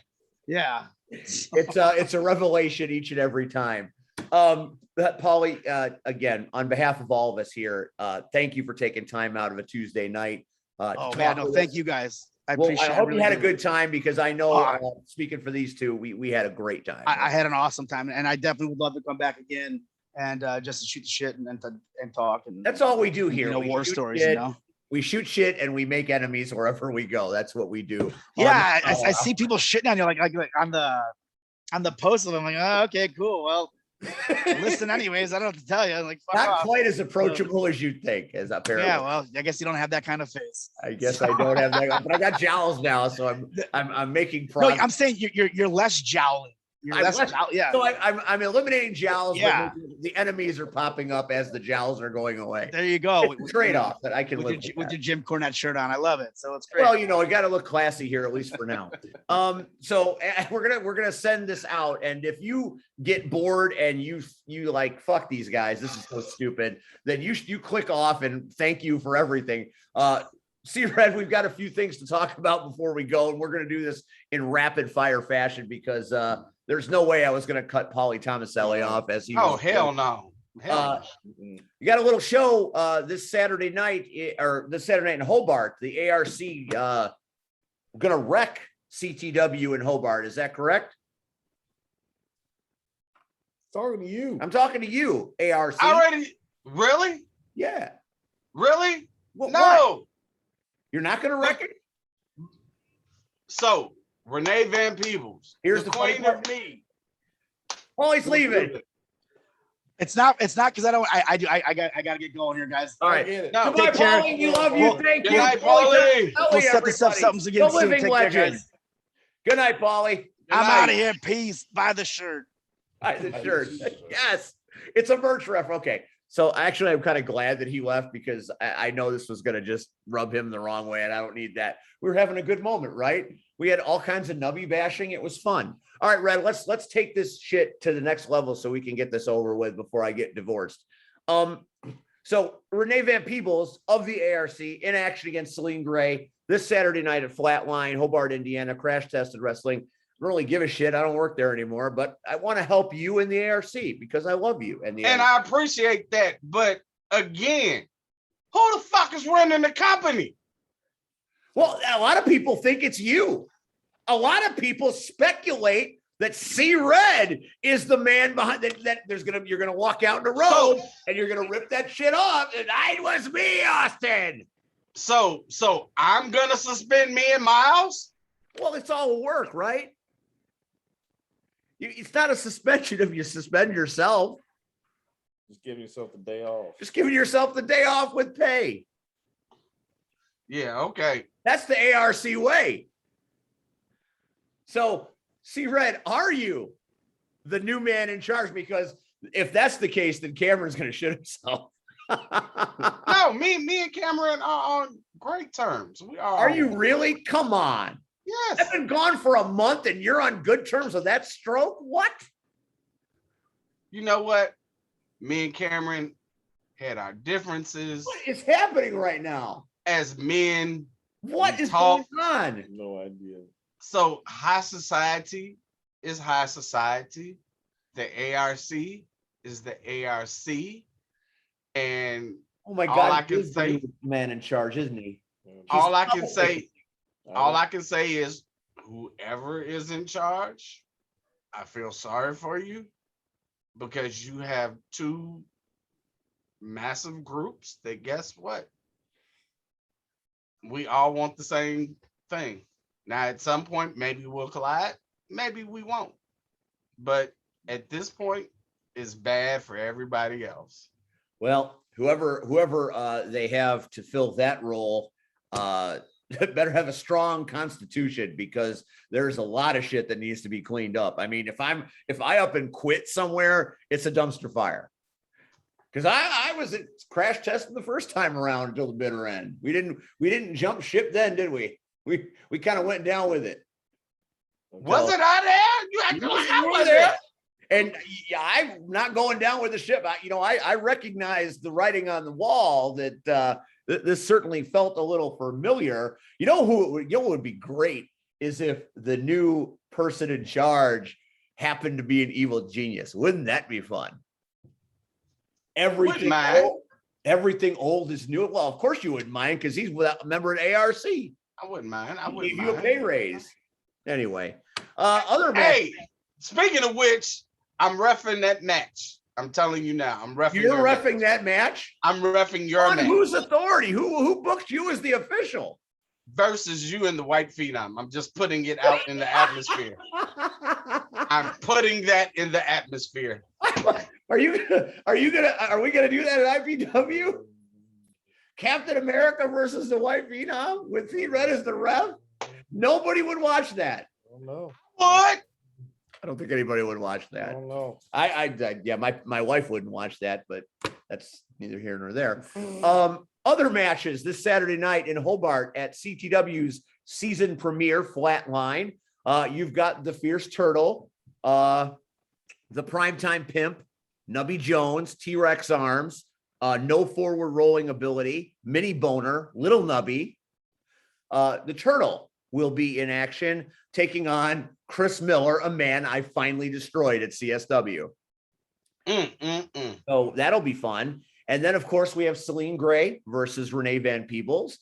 Yeah. It's a revelation each and every time. Pauly, again, on behalf of all of us here, thank you for taking time out of a Tuesday night. Thank you guys. I hope you had a good time, because I know, speaking for these two, we had a great time. I had an awesome time, and I definitely would love to come back again and just to shoot the shit and talk. And that's all we do here. You know, war stories. Shit, you know, we shoot shit and we make enemies wherever we go. That's what we do. Yeah, I see people shitting on you like on the post of them. Like, oh, okay, cool. Well, listen, anyways, I don't have to tell you. Like, fuck not off. Quite as approachable as you'd think, as apparently. Yeah, well, I guess you don't have that kind of face. I guess I don't have that, but I got jowls now, so I'm making progress. No, I'm saying you're less jowly. You're less jowly. Yeah. So I'm eliminating jowls. Yeah. But the enemies are popping up as the jowls are going away. There you go. It's a trade-off that I can live with your Jim Cornette shirt on. I love it. So it's great. Well, you know, I got to look classy here, at least for now. So we're gonna send this out, and if you get bored and you like, fuck these guys, this is so stupid, then you click off, and thank you for everything. See, Red, we've got a few things to talk about before we go, and we're gonna do this in rapid fire fashion, because there's no way I was gonna cut Pauly Thomaselli off as he. Oh, hell no. You got a little show this Saturday night in Hobart. The ARC gonna wreck CTW in Hobart. Is that correct? Talking to you. I'm talking to you, ARC. Already? Really? Yeah. Really? No. What? You're not gonna wreck it? So Renee Van Peebles, Here's the the funny queen part. of me. Paulie's leaving. It's not because I don't. I gotta get going here, guys. All I right. get it. No. Goodbye, Take care. Paulie. We love you. Thank Good you. night, Paulie. We'll set this up something again The soon. living Take care, legend. guys. Good night, Paulie. Good I'm night. out of here. Peace. Buy the shirt. Buy the shirt. Yes. It's a merch ref. Okay. So actually, I'm kind of glad that he left because I know this was going to just rub him the wrong way, and I don't need that. We were having a good moment, right? We had all kinds of nubby bashing. It was fun. All right, Red, let's take this shit to the next level so we can get this over with before I get divorced. So Renee Van Peebles of the ARC in action against Celine Gray this Saturday night at Flatline, Hobart, Indiana, crash tested wrestling. I don't really give a shit. I don't work there anymore, but I want to help you in the ARC because I love you. And I appreciate that. But again, who the fuck is running the company? Well, a lot of people think it's you. A lot of people speculate that C Red is the man behind that you're gonna walk out in the road and you're gonna rip that shit off. And it was me, Austin. So I'm gonna suspend me and Miles. Well, it's all work, right? It's not a suspension if you suspend yourself. Just give yourself the day off. Just giving yourself the day off with pay. Yeah, okay. That's the ARC way. So, C Red, are you the new man in charge? Because if that's the case, then Cameron's going to shit himself. No, me and Cameron are on great terms. We are. Are you really? Come on. Yes. I've been gone for a month and you're on good terms with that stroke? What? You know what? Me and Cameron had our differences What is happening right now? as men. What We is talk- going on? No idea. So high society is high society. The ARC is the ARC. And Oh my All God. I can he is the say- new man in charge, isn't he? all I can say, I all don't- I can say is whoever is in charge, I feel sorry for you because you have two massive groups that guess what? We all want the same thing. Now, at some point, maybe we'll collide, maybe we won't. But at this point, it's bad for everybody else. Well, whoever they have to fill that role, better have a strong constitution because there's a lot of shit that needs to be cleaned up. I mean, if I up and quit somewhere, it's a dumpster fire. Because I was at crash testing the first time around until the bitter end. We didn't jump ship then, did we? We kind of went down with it. Was it out there? You acting like I You were was there. there. And yeah, I'm not going down with the ship. I recognize the writing on the wall that this certainly felt a little familiar. You know what would be great is if the new person in charge happened to be an evil genius. Wouldn't that be fun? Everything mind. everything old is new. Well, of course you wouldn't mind because he's a member of ARC. I wouldn't mind. I Give wouldn't you a mind. pay raise. Anyway, other Hey, speaking of which, I'm reffing that match. I'm telling you now, I'm reffing. you're your reffing match. that match. I'm reffing your On match whose authority? Who booked you as the official? versus you and the White Phenom. I'm just putting it out in the atmosphere. I'm putting that in the atmosphere. Are we gonna do that at IPW? Captain America versus the White Phenom with Feud Red as the ref? Nobody would watch that. I don't know. What? I don't think anybody would watch I that. don't know. Yeah, my wife wouldn't watch that, but that's neither here nor there. Other matches this Saturday night in Hobart at CTW's season premiere Flatline. You've got the Fierce Turtle, the Primetime Pimp, Nubby Jones, T-Rex Arms, no forward rolling ability, Mini Boner, Little Nubby. The Turtle will be in action, taking on Chris Miller, a man I finally destroyed at CSW. So that'll be fun. And then, of course, we have Celine Gray versus Renee Van Peebles.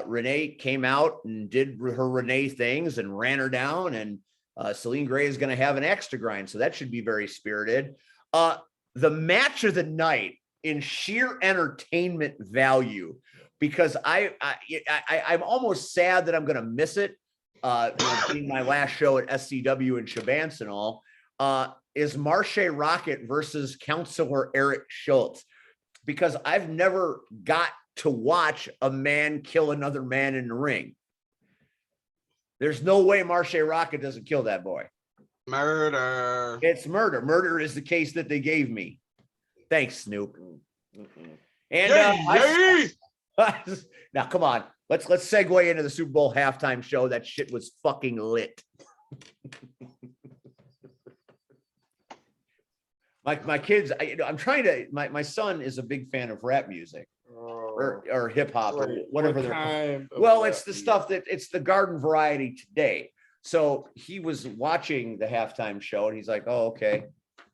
Renee came out and did her Renee things and ran her down. And Celine Gray is going to have an axe to grind. So that should be very spirited. The match of the night in sheer entertainment value, because I'm almost sad that I'm going to miss it. Being my last show at SCW in Shabance and all. is Marche Rocket versus Counselor Eric Schultz, because I've never got to watch a man kill another man in the ring. There's no way Marche Rocket doesn't kill that boy. Murder. It's murder. Murder is the case that they gave me. Thanks, Snoop. And now come on, let's segue into the Super Bowl halftime show. That shit was fucking lit. My kids, I'm trying to. My son is a big fan of rap music or hip hop or whatever they're. Well, it's the stuff that it's the garden variety today. So he was watching the halftime show and he's like, "Oh, okay."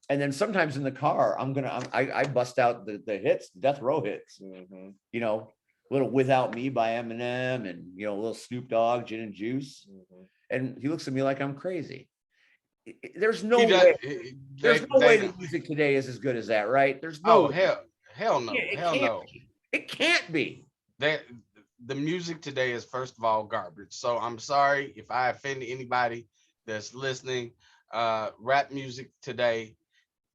And then sometimes in the car, I bust out the hits, death row hits. Mm-hmm. You know, little "Without Me" by Eminem, and a little Snoop Dogg, "Gin and Juice." Mm-hmm. And he looks at me like I'm crazy. There's no way. There's no way the music today is as good as that, right? There's no. Oh hell no, hell no. It can't be. The music today is, first of all, garbage. So I'm sorry if I offend anybody that's listening. Rap music today,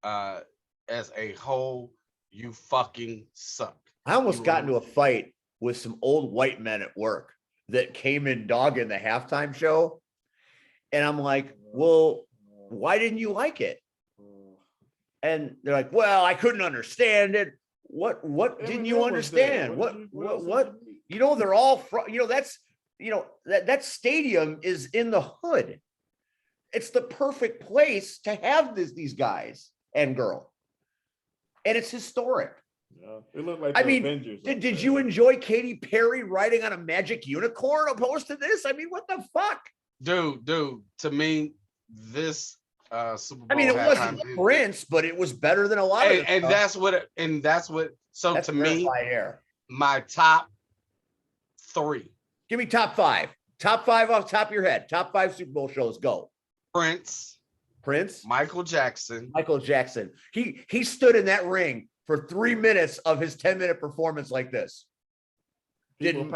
as a whole, you fucking suck. I almost got into a fight with some old white men at work that came in dogging the halftime show. And I'm like, well, why didn't you like it? And they're like, well, I couldn't understand it. What didn't you understand? What? They're all from, that stadium is in the hood. It's the perfect place to have these guys and girl. And it's historic. Yeah, it looked like Avengers. Did you enjoy Katy Perry riding on a magic unicorn opposed to this? I mean, what the fuck? Dude, to me, this Super Bowl. It wasn't Prince, but it was better than a lot of and that's what so that's to me, my top 3. Give me top 5. Top 5 off the top of your head. Top 5 Super Bowl shows. Go. Prince, Michael Jackson. He stood in that ring for 3 minutes of his 10-minute performance like this. Didn't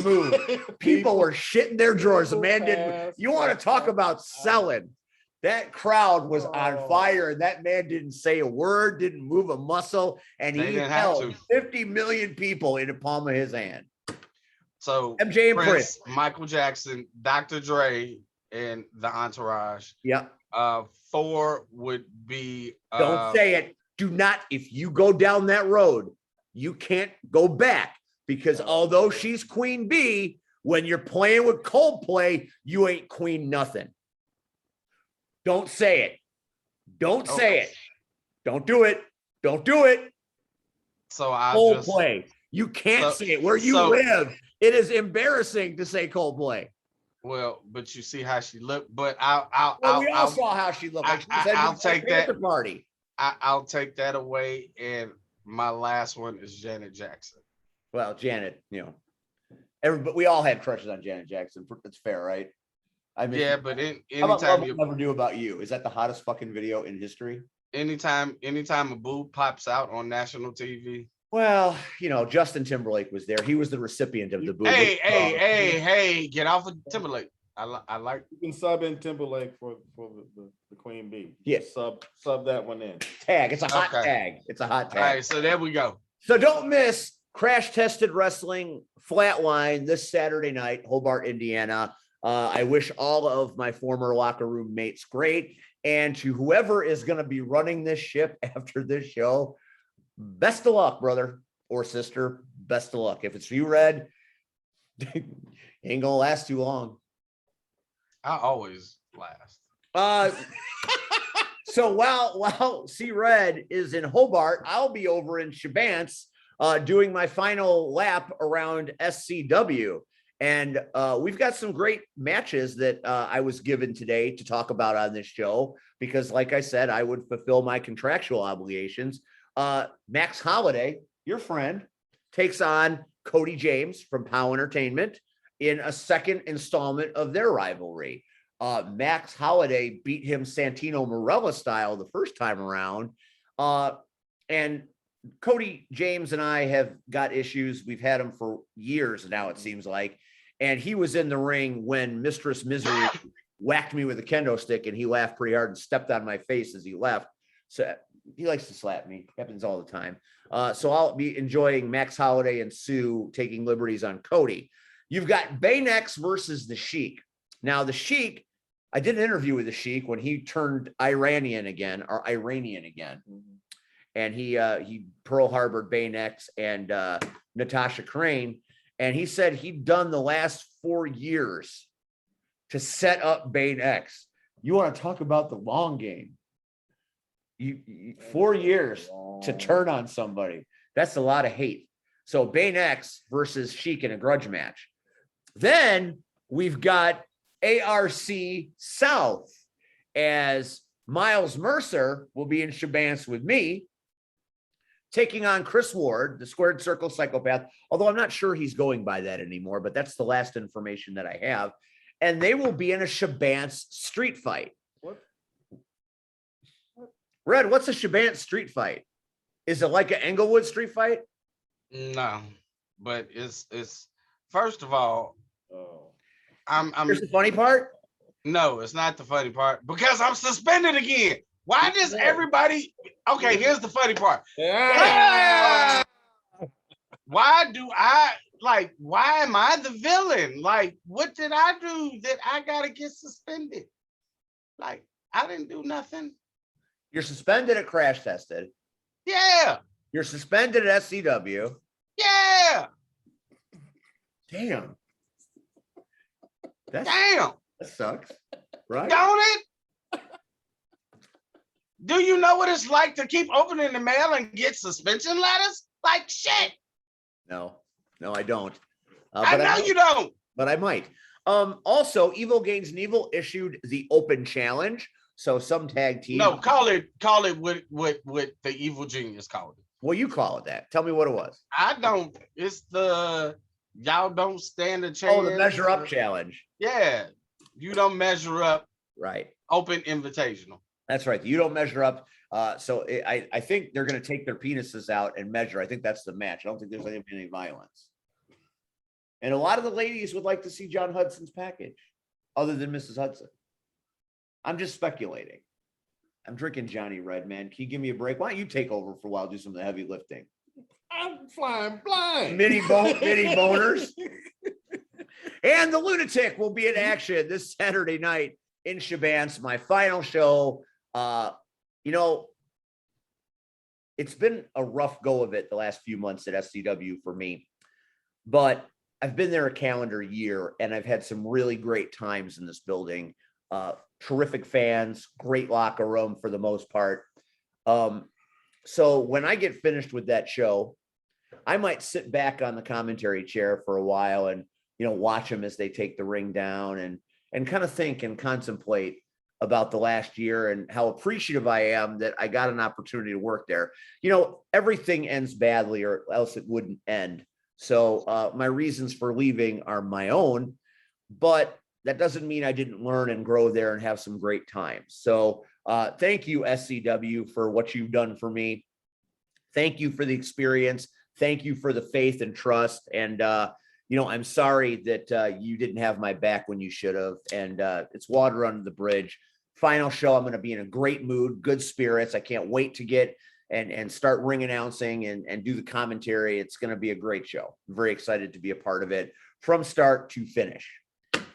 move. People were shitting their drawers. The man didn't. You want to talk about selling? That crowd was on fire, and that man didn't say a word, didn't move a muscle, and he held 50 million people in the palm of his hand. So MJ and Prince, Michael Jackson, Dr. Dre, and the Entourage. Yeah. 4 would be. Don't say it. Do not. If you go down that road, you can't go back, because although she's Queen Bee, when you're playing with Coldplay, you ain't Queen nothing. Don't say it. Don't say it. Don't do it. Don't do it. So Coldplay. You can't say it. Where you live, it is embarrassing to say Coldplay. Well, but you see how she looked. But we all saw how she looked. I'll take that party. I'll take that away. And my last one is Janet Jackson. Well, Janet, everybody, we all had crushes on Janet Jackson. It's fair, right? I mean, yeah, but anytime you never knew about you, is that the hottest fucking video in history? Anytime a boob pops out on national TV. Well, Justin Timberlake was there. He was the recipient of the boob. Hey, get off of Timberlake. I like. You can sub in Timberlake for the Queen Bee. Yeah, sub that one in. Tag. It's a hot tag. It's a hot tag. All right, so there we go. So don't miss Crash Tested Wrestling Flatline this Saturday night, Hobart, Indiana. I wish all of my former locker room mates great. And to whoever is going to be running this ship after this show, best of luck, brother or sister. Best of luck. If it's you, Red, ain't going to last too long. I always last. So while C Red is in Hobart, I'll be over in Shabance doing my final lap around SCW. And we've got some great matches that I was given today to talk about on this show, because like I said, I would fulfill my contractual obligations. Max Holiday, your friend, takes on Cody James from POW Entertainment in a second installment of their rivalry. Max Holiday beat him Santino Marella style the first time around. And Cody James and I have got issues. We've had them for years now, it seems like. And he was in the ring when Mistress Misery whacked me with a kendo stick, and he laughed pretty hard and stepped on my face as he left. So he likes to slap me. Happens all the time. So I'll be enjoying Max Holiday and Sue taking liberties on Cody. You've got Baynex versus the Sheik. Now, the Sheik, I did an interview with the Sheik when he turned Iranian again. And he Pearl Harbored Baynex and Natasha Crane. And he said he'd done the last 4 years to set up Baynex. You want to talk about the long game? You 4 years to turn on somebody. That's a lot of hate. So Baynex versus Sheik in a grudge match. Then we've got ARC South, as Miles Mercer will be in Shabance with me, taking on Chris Ward, the Squared Circle Psychopath, although I'm not sure he's going by that anymore, but that's the last information that I have. And they will be in a Shabance street fight. What? Red, what's a Shabance street fight? Is it like an Englewood street fight? No, but it's first of all, Oh. I'm Here's the funny part. no, it's not the funny part because I'm suspended again. Why does everybody? Okay, here's the funny part. Yeah. Why do I like? Why am I the villain? Like, what did I do that I gotta get suspended? Like, I didn't do nothing. You're suspended at Crash Tested. Yeah, You're suspended at SCW. yeah, Damn. damn, That sucks. Right? don't it? Do you know what it's like to keep opening the mail and get suspension letters? Like shit. No, I don't. I know might. you don't. But I might. Also, Evil Gains and Evil issued the open challenge. So some tag team. No, call it what the evil genius called it. Well, you call it that. Tell me what it was. I don't. It's the y'all don't stand a chance. Oh, the measure up challenge. Yeah, you don't measure up. Right. Open invitational. That's right. You don't measure up. I think they're going to take their penises out and measure. I think that's the match. I don't think there's any violence. And a lot of the ladies would like to see John Hudson's package, other than Mrs. Hudson. I'm just speculating. I'm drinking Johnny Red, man. Can you give me a break? Why don't you take over for a while, do some of the heavy lifting? I'm flying blind. Mini boners. And the Lunatic will be in action this Saturday night in Shabance, my final show. It's been a rough go of it the last few months at SCW for me, but I've been there a calendar year and I've had some really great times in this building. Terrific fans, great locker room for the most part. So when I get finished with that show, I might sit back on the commentary chair for a while and, watch them as they take the ring down and kind of think and contemplate about the last year and how appreciative I am that I got an opportunity to work there. Everything ends badly or else it wouldn't end. So my reasons for leaving are my own, but that doesn't mean I didn't learn and grow there and have some great times. So thank you, SCW, for what you've done for me. Thank you for the experience. Thank you for the faith and trust. And, I'm sorry that you didn't have my back when you should have. And it's water under the bridge. Final show, I'm going to be in a great mood, good spirits. I can't wait to get and start ring announcing and do the commentary. It's going to be a great show. I'm very excited to be a part of it from start to finish.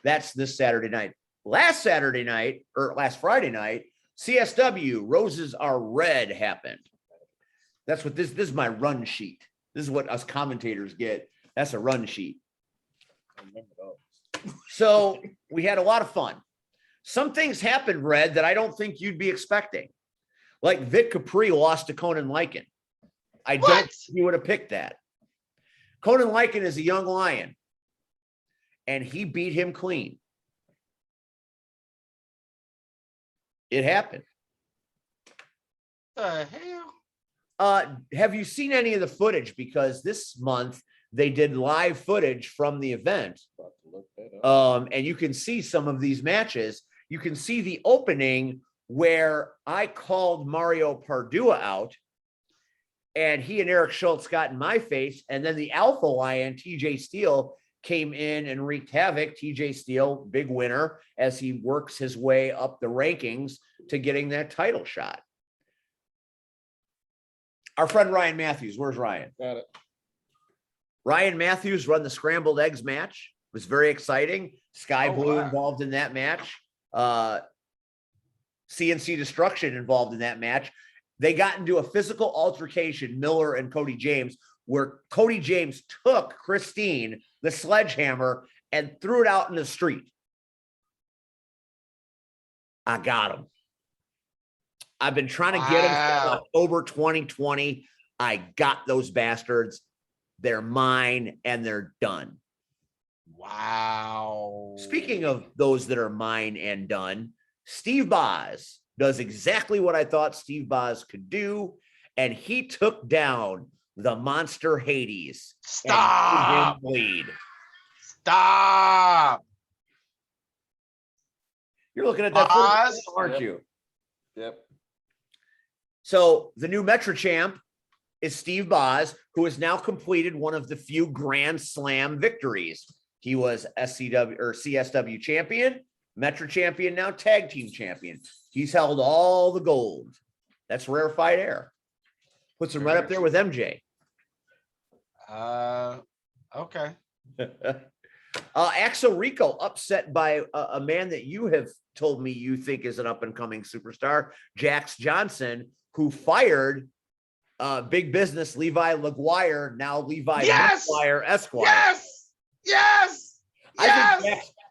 That's this Saturday night. Last Friday night, CSW Roses Are Red happened. That's what this is my run sheet. This is what us commentators get. That's a run sheet. So we had a lot of fun. Some things happened, Red, that I don't think you'd be expecting. Like Vic Capri lost to Conan Lycan. I don't think you would have picked that. Conan Lycan is a young lion, and he beat him clean. It happened. The hell? Have you seen any of the footage? Because this month they did live footage from the event. And you can see some of these matches. You can see the opening where I called Mario Pardua out and he and Eric Schultz got in my face. And then the Alpha Lion, TJ Steele, came in and wreaked havoc. TJ Steele, big winner, as he works his way up the rankings to getting that title shot. Our friend Ryan Matthews, where's Ryan? Got it. Ryan Matthews run the scrambled eggs match. It was very exciting. Sky Blue wow. involved in that match. CNC Destruction involved in that match. They got into a physical altercation, Miller and Cody James, where Cody James took Christine, the sledgehammer, and threw it out in the street. I got him. I've been trying to get him since October 2020. I got those bastards. They're mine and they're done. Wow. Speaking of those that are mine and done, Steve Boz does exactly what I thought Steve Boz could do, and he took down the monster Hades. Stop. And made him bleed. Stop. You're looking at that, Boz? aren't Yep. you? Yep. So the new Metro champ is Steve Boz, who has now completed one of the few Grand Slam victories. He was SCW or CSW champion, Metro champion, now tag team champion. He's held all the gold. That's rarefied air. Puts him right up there with MJ. Okay. Axel Rico upset by a man that you have told me you think is an up and coming superstar, Jax Johnson, who fired big business Levi LaGuire, now Levi McGuire Esquire. Yes.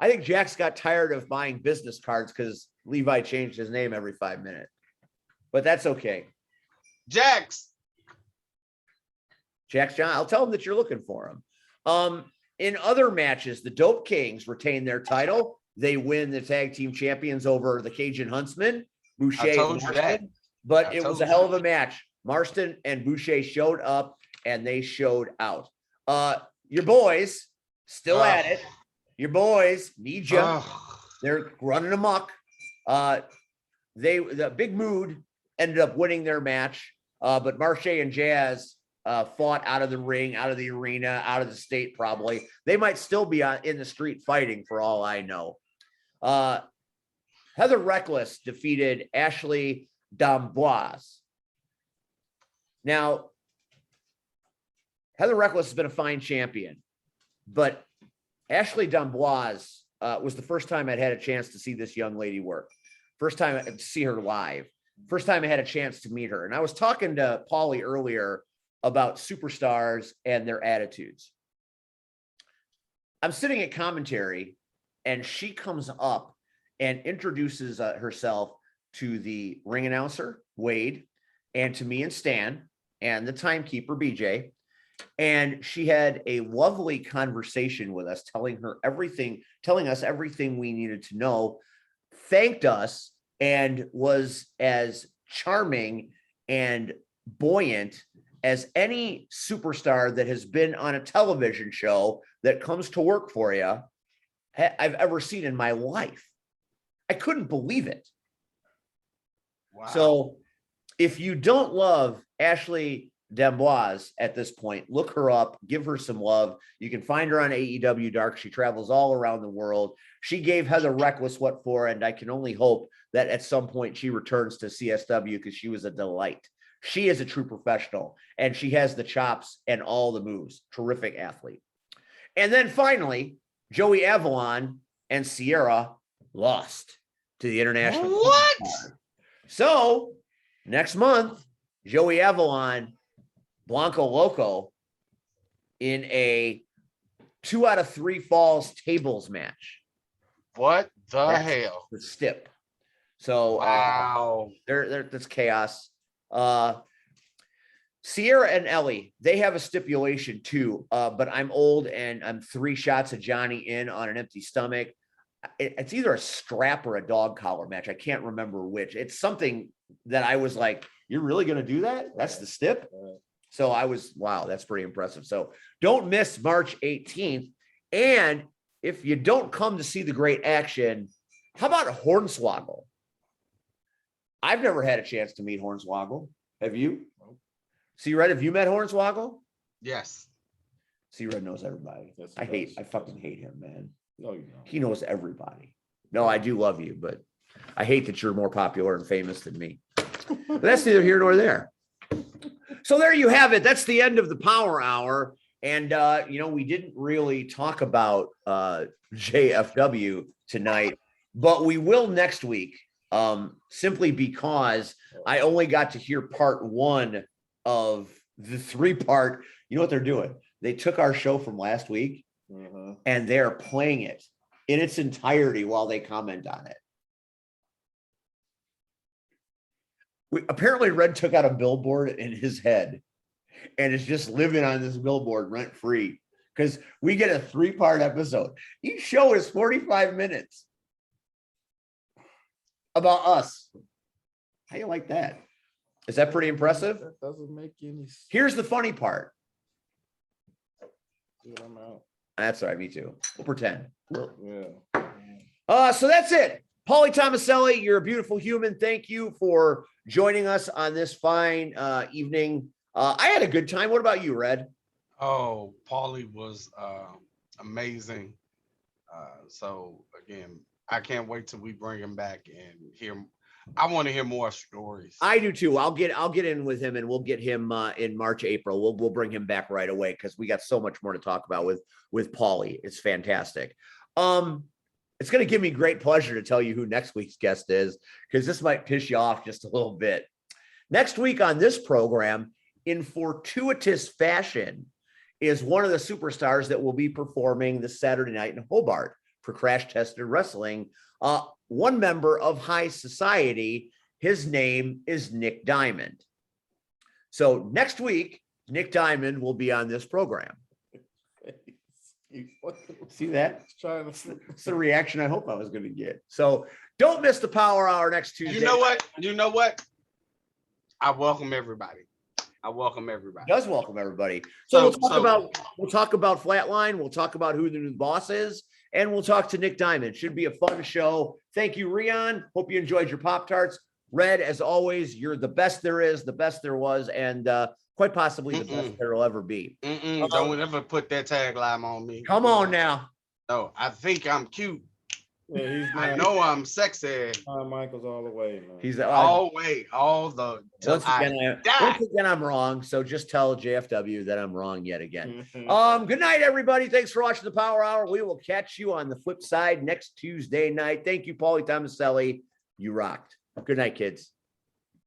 I think Jax got tired of buying business cards because Levi changed his name every 5 minutes. But that's okay. Jax John, I'll tell him that you're looking for him. In other matches, the Dope Kings retain their title. They win the tag team champions over the Cajun Huntsmen, Boucher and Marston. But it was a hell of a match. Marston and Boucher showed up and they showed out. Your boys still at it. Your boys need you. They're running amok. The Big Mood ended up winning their match, but Marche and Jazz fought out of the ring, out of the arena, out of the state probably. They might still be in the street fighting for all I know. Heather Reckless defeated Ashley D'Amboise. Now, Heather Reckless has been a fine champion, but Ashley D'Amboise was the first time I'd had a chance to see this young lady work. First time to see her live. First time I had a chance to meet her. And I was talking to Pauly earlier about superstars and their attitudes. I'm sitting at commentary and she comes up and introduces herself to the ring announcer, Wade, and to me and Stan, and the timekeeper, BJ. And she had a lovely conversation with us, telling us everything we needed to know, thanked us, and was as charming and buoyant as any superstar that has been on a television show that comes to work for you I've ever seen in my life. I couldn't believe it. Wow. So if you don't love Ashley D'Amboise at this point, look her up, give her some love. You can find her on AEW Dark. She travels all around the world. She gave Heather Reckless what for, and I can only hope that at some point she returns to CSW because she was a delight. She is a true professional, and she has the chops and all the moves. Terrific athlete. And then finally, Joey Avalon and Sierra lost to the international. What? So next month, Joey Avalon, Blanco Loco in a 2 out of 3 falls tables match. What the That's hell? the stip. So Wow. that's chaos. Sierra and Ellie, they have a stipulation too, but I'm old and I'm 3 shots of Johnny in on an empty stomach. It's either a strap or a dog collar match. I can't remember which. It's something that I was like, you're really going to do that? That's the stip? So I was, wow, that's pretty impressive. So don't miss March 18th. And if you don't come to see the great action, how about Hornswoggle? I've never had a chance to meet Hornswoggle. Have you? See, right? Have you met Hornswoggle? Yes. See, Red knows everybody. Yes, I he does. fucking hate him, man. No, you don't. He knows everybody. No, I do love you, but I hate that you're more popular and famous than me. But that's neither here nor there. So there you have it. That's the end of the Power Hour. And, we didn't really talk about JFW tonight, but we will next week, simply because I only got to hear part one of the 3-part. You know what they're doing? They took our show from last week and they're playing it in its entirety while they comment on it. Apparently Red took out a billboard in his head and is just living on this billboard rent free, because we get a 3-part episode. Each show is 45 minutes about us. How do you like that? Is that pretty impressive? That doesn't make any sense. Here's the funny part. Dude, I'm out. That's all right, me too. We'll pretend. Yeah. So that's it. Pauly Thomaselli, you're a beautiful human. Thank you for joining us on this fine evening. I had a good time. What about you, Red? Oh, Pauly was amazing. So again, I can't wait till we bring him back and hear. I want to hear more stories. I do too. I'll get in with him, and we'll get him in March, April. We'll bring him back right away, because we got so much more to talk about with Pauly. It's fantastic. It's going to give me great pleasure to tell you who next week's guest is, because this might piss you off just a little bit. Next week on this program, in fortuitous fashion, is one of the superstars that will be performing this Saturday night in Hobart for Crash Tested Wrestling. One member of high society. His name is Nick Diamond. So next week, Nick Diamond will be on this program. See that? It's the reaction I hope I was going to get. So don't miss the Power Hour next Tuesday. You know what? I welcome everybody. Does welcome everybody. So we'll talk about Flatline. We'll talk about who the new boss is, and we'll talk to Nick Diamond. Should be a fun show. Thank you, Rion. Hope you enjoyed your Pop-Tarts. Red, as always, you're the best there is, the best there was, and quite possibly the best there will ever be. Don't ever put that tagline on me. Come on now. No, I think I'm cute. Yeah, I know I'm sexy. Michael's all the way, man. He's all the once again, I'm wrong. So just tell JFW that I'm wrong yet again. Good night, everybody. Thanks for watching the Power Hour. We will catch you on the flip side next Tuesday night. Thank you, Pauly Thomaselli. You rocked. Good night, kids.